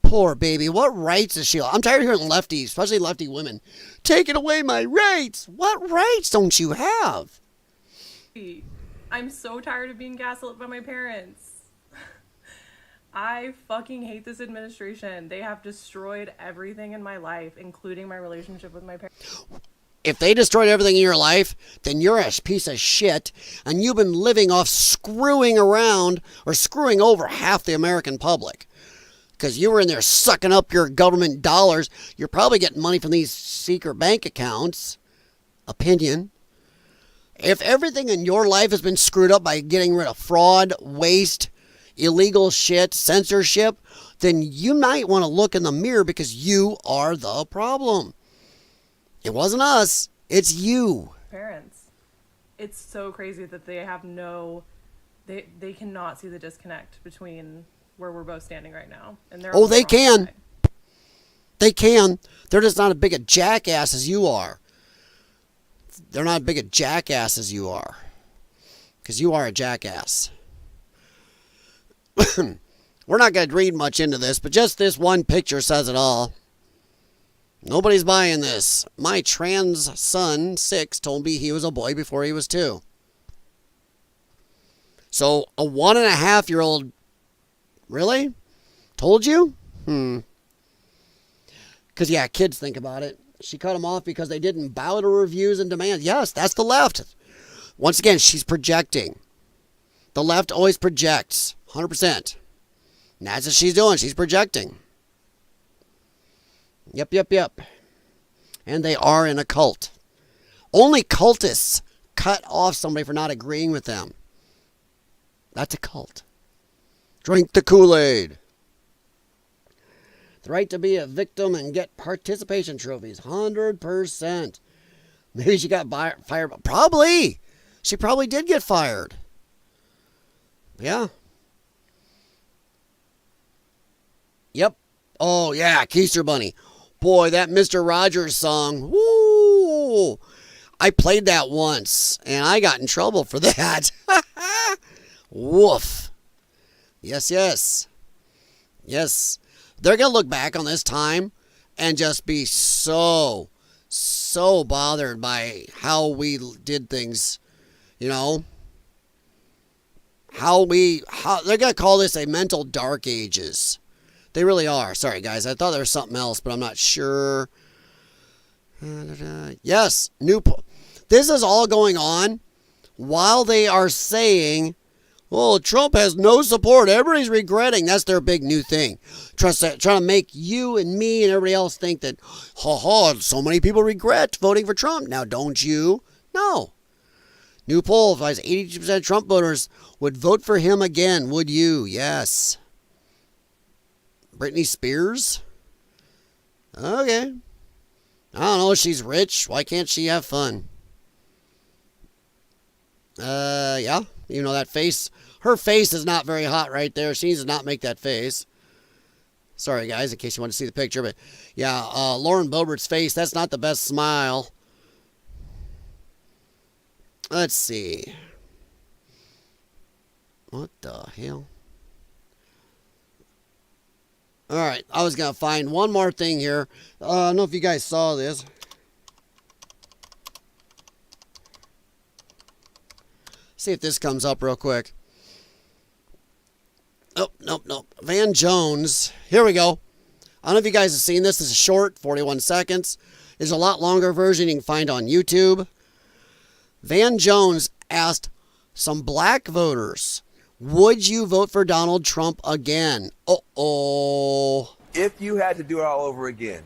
Poor baby. What rights is she? I'm tired of hearing lefties, especially lefty women, taking away my rights. What rights don't you have? I'm so tired of being gaslit by my parents. I fucking hate this administration. They have destroyed everything in my life, including my relationship with my parents. If they destroyed everything in your life, then you're a piece of shit, and you've been living off screwing around or screwing over half the American public. Because you were in there sucking up your government dollars. You're probably getting money from these secret bank accounts. Opinion. If everything in your life has been screwed up by getting rid of fraud, waste, illegal shit, censorship, then you might want to look in the mirror because you are the problem. It wasn't us. It's you. Parents. It's so crazy that they have they cannot see the disconnect between where we're both standing right now. And they're Oh, they can. They can. They're just not as big a jackass as you are. They're not as big a jackass as you are. Because you are a jackass. We're not going to read much into this, but just this one picture says it all. Nobody's buying this. My trans son, 6, told me he was a boy before he was 2. So, a 1.5-year-old, really? Told you? Because, yeah, kids think about it. She cut him off because they didn't bow to reviews and demands. Yes, that's the left. Once again, she's projecting. The left always projects. 100%. And that's what she's doing. She's projecting. Yep. And they are in a cult. Only cultists cut off somebody for not agreeing with them. That's a cult. Drink the Kool-Aid. The right to be a victim and get participation trophies. 100%. Maybe she got fired. Probably. She probably did get fired. Yeah. Yep. Oh, yeah. Keister Bunny. Boy, that Mr. Rogers song. Woo! I played that once, and I got in trouble for that. Woof. Yes. They're going to look back on this time and just be so bothered by how we did things, you know. How they're going to call this a mental dark ages. They really are. Sorry, guys. I thought there was something else, but I'm not sure. Yes. This is all going on while they are saying, well, Trump has no support. Everybody's regretting. That's their big new thing. Trying to make you and me and everybody else think that, so many people regret voting for Trump. Now, don't you? No. New poll finds 82% of Trump voters would vote for him again. Would you? Yes. Britney Spears? Okay. I don't know. She's rich. Why can't she have fun? Yeah. You know that face. Her face is not very hot right there. She needs to not make that face. Sorry, guys, in case you want to see the picture. But, yeah, Lauren Boebert's face, that's not the best smile. Let's see. What the hell? All right, I was going to find one more thing here. I don't know if you guys saw this. See if this comes up real quick. Oh, nope. Van Jones. Here we go. I don't know if you guys have seen this. This is short, 41 seconds. There's a lot longer version you can find on YouTube. Van Jones asked some black voters, would you vote for Donald Trump again? Uh-oh. If you had to do it all over again,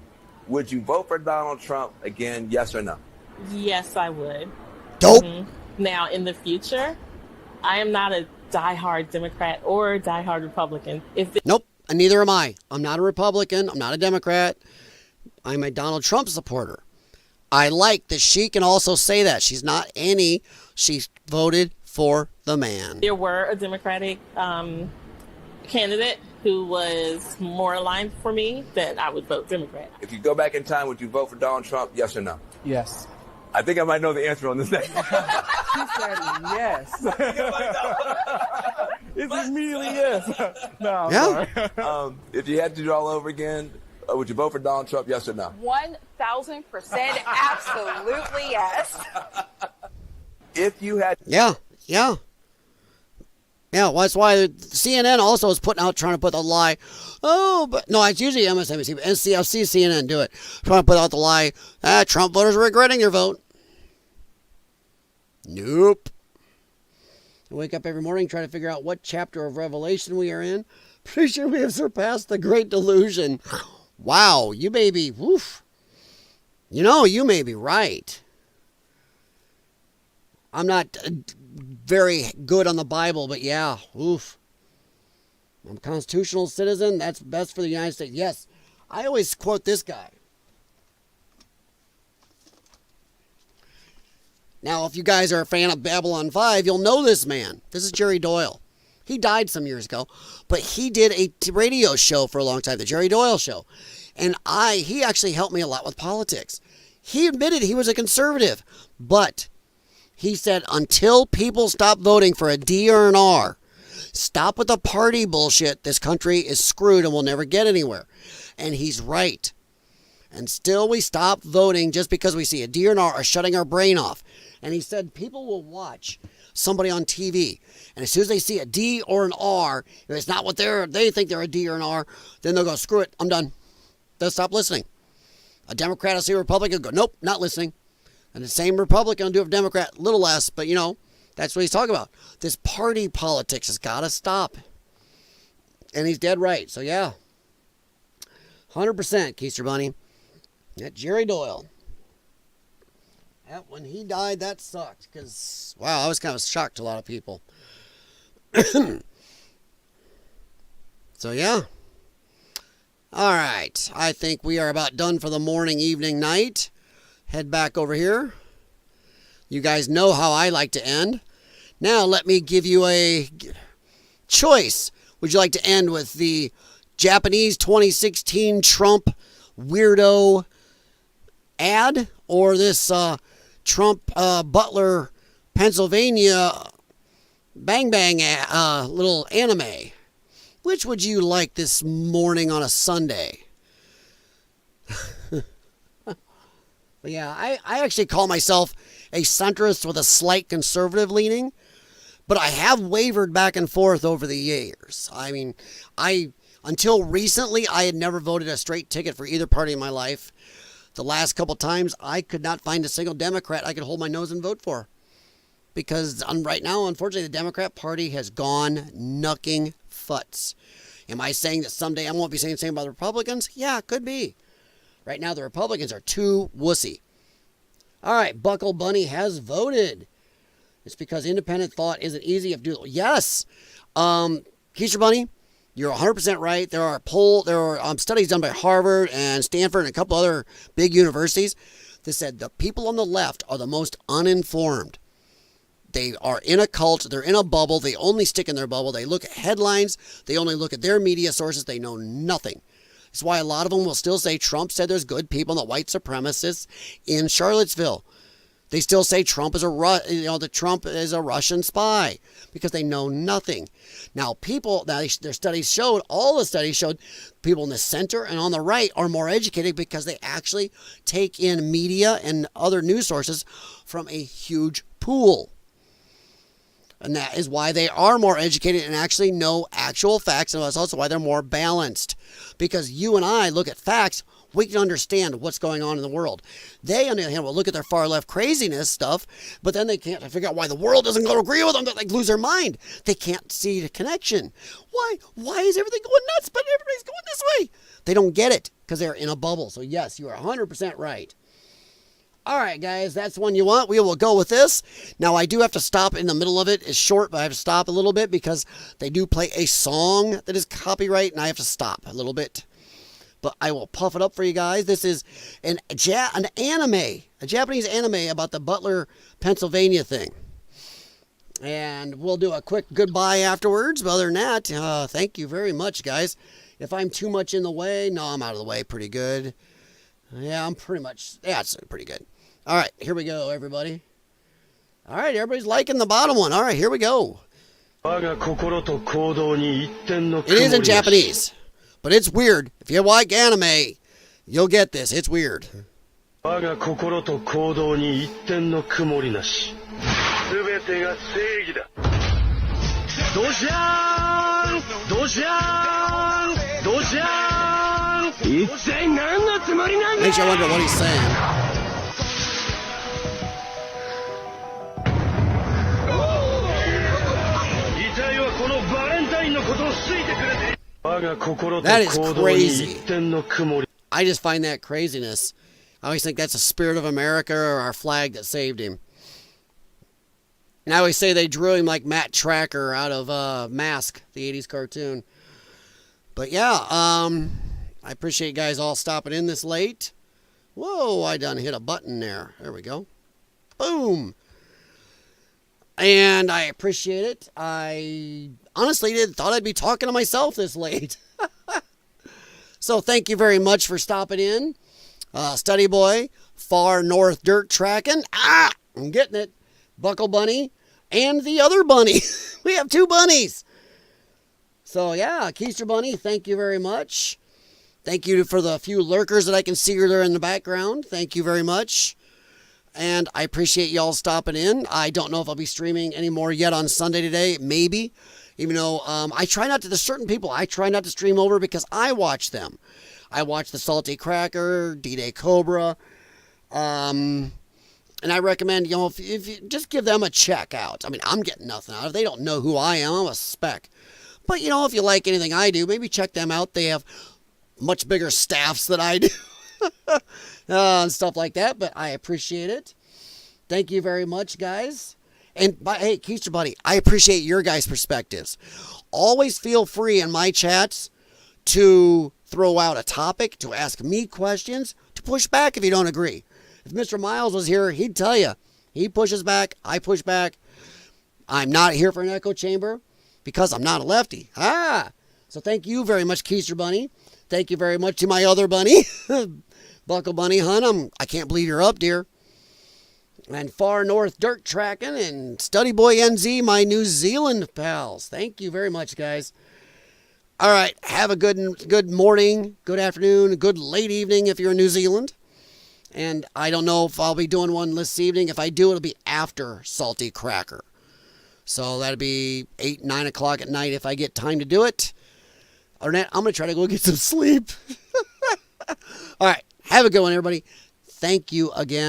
would you vote for Donald Trump again, yes or no? Yes, I would. Dope. Now, in the future, I am not a diehard Democrat or a diehard Republican. Nope, and neither am I. I'm not a Republican. I'm not a Democrat. I'm a Donald Trump supporter. I like that she can also say that. She's not any. She voted for the man. There were a Democratic candidate who was more aligned for me, that I would vote Democrat. If you go back in time, would you vote for Donald Trump, yes or no? Yes. I think I might know the answer on this next. She said yes. It's immediately yes. No, I'm sorry. If you had to do it all over again, would you vote for Donald Trump, yes or no? 1,000% absolutely yes. If you had... Yeah, well, that's why CNN also is trying to put the lie. Oh, but no, it's usually MSNBC, but I've seen CNN do it. Trying to put out the lie. Trump voters are regretting their vote. Nope. I wake up every morning trying to figure out what chapter of Revelation we are in. Pretty sure we have surpassed the Great Delusion. Wow, you may be, woof. You know, you may be right. I'm not very good on the Bible, but yeah, oof. I'm a constitutional citizen. That's best for the United States. Yes, I always quote this guy. Now, if you guys are a fan of Babylon 5, you'll know this man. This is Jerry Doyle. He died some years ago, but he did a radio show for a long time, the Jerry Doyle Show. And he actually helped me a lot with politics. He admitted he was a conservative, but he said until people stop voting for a D or an R, stop with the party bullshit, this country is screwed and we'll never get anywhere. And he's right. And still we stop voting just because we see a D or an R are shutting our brain off. And he said people will watch somebody on TV, and as soon as they see a D or an R, if it's not what they think they're a D or an R, then they'll go, screw it, I'm done. They'll stop listening. A Democrat will see a Republican, go, nope, not listening. And the same Republican will do a Democrat, a little less, but that's what he's talking about. This party politics has got to stop. And he's dead right. So yeah, 100% Keister Bunny. That Jerry Doyle. When he died, that sucked. Because, wow, I was kind of shocked to a lot of people. So, yeah. All right. I think we are about done for the morning, evening, night. Head back over here. You guys know how I like to end. Now, let me give you a choice. Would you like to end with the Japanese 2016 Trump weirdo ad, or this Trump Butler Pennsylvania bang bang little anime? Which would you like this morning on a Sunday? But yeah, I actually call myself a centrist with a slight conservative leaning, but I have wavered back and forth over the years. I mean, until recently, I had never voted a straight ticket for either party in my life. The last couple times, I could not find a single Democrat I could hold my nose and vote for. Because right now, unfortunately, the Democrat Party has gone knucking futs. Am I saying that someday I won't be saying the same about the Republicans? Yeah, could be. Right now, the Republicans are too wussy. All right, Buckle Bunny has voted. It's because independent thought isn't easy. Yes. Keister Bunny, you're 100% right. There are studies done by Harvard and Stanford and a couple other big universities that said the people on the left are the most uninformed. They are in a cult. They're in a bubble. They only stick in their bubble. They look at headlines. They only look at their media sources. They know nothing. That's why a lot of them will still say Trump said there's good people, the white supremacists in Charlottesville. They still say Trump is that Trump is a Russian spy because they know nothing. Now, their studies showed, all the studies showed, people in the center and on the right are more educated because they actually take in media and other news sources from a huge pool. And that is why they are more educated and actually know actual facts. And that's also why they're more balanced. Because you and I look at facts, we can understand what's going on in the world. They, on the other hand, will look at their far left craziness stuff, but then they can't figure out why the world doesn't go to agree with them. They lose their mind. They can't see the connection. Why is everything going nuts, but everybody's going this way? They don't get it because they're in a bubble. So yes, you are 100% right. All right, guys, that's one you want. We will go with this. Now, I do have to stop in the middle of it. It's short, but I have to stop a little bit because they do play a song that is copyright, and I have to stop a little bit. But I will puff it up for you guys. This is an anime, a Japanese anime about the Butler, Pennsylvania thing. And we'll do a quick goodbye afterwards. But other than that, thank you very much, guys. If I'm too much in the way, no, I'm out of the way pretty good. Yeah, it's pretty good. All right, here we go, everybody. All right, everybody's liking the bottom one. All right, here we go. It is in Japanese, but it's weird. If you like anime, you'll get this. It's weird. Makes you wonder what he's saying. That is crazy. I just find that craziness. I always think that's the spirit of America or our flag that saved him. And I always say they drew him like Matt Tracker out of Mask, the 80s cartoon. But yeah, I appreciate you guys all stopping in this late. Whoa, I done hit a button there. There we go. Boom. And I appreciate it. I honestly thought I'd be talking to myself this late. So thank you very much for stopping in. Study Boy, Far North Dirt Tracking. I'm getting it. Buckle Bunny, and the other bunny. We have 2 bunnies. So yeah, Keister Bunny, thank you very much. Thank you for the few lurkers that I can see there in the background. Thank you very much. And I appreciate y'all stopping in. I don't know if I'll be streaming anymore yet on Sunday today. Maybe. Even though I try not to, there's certain people I try not to stream over because I watch them. I watch the Salty Cracker, D-Day Cobra. And I recommend, if you just give them a check out. I mean, I'm getting nothing out of it. They don't know who I am. I'm a spec. But, if you like anything I do, maybe check them out. They have much bigger staffs than I do. And stuff like that, but I appreciate it. Thank you very much, guys. And hey, Keister Buddy, I appreciate your guys' perspectives. Always feel free in my chats to throw out a topic, to ask me questions, to push back if you don't agree. If Mr. Miles was here, he'd tell you. He pushes back, I push back. I'm not here for an echo chamber because I'm not a lefty. So thank you very much, Keister Bunny. Thank you very much to my other bunny. Buckle Bunny, hon, I can't believe you're up, dear. And Far North Dirt Tracking and Study Boy NZ, my New Zealand pals. Thank you very much, guys. All right, have a good morning, good afternoon, good late evening if you're in New Zealand. And I don't know if I'll be doing one this evening. If I do, it'll be after Salty Cracker. So that'll be 8, 9 o'clock at night if I get time to do it. Other than that, I'm going to try to go get some sleep. All right. Have a good one, everybody. Thank you again.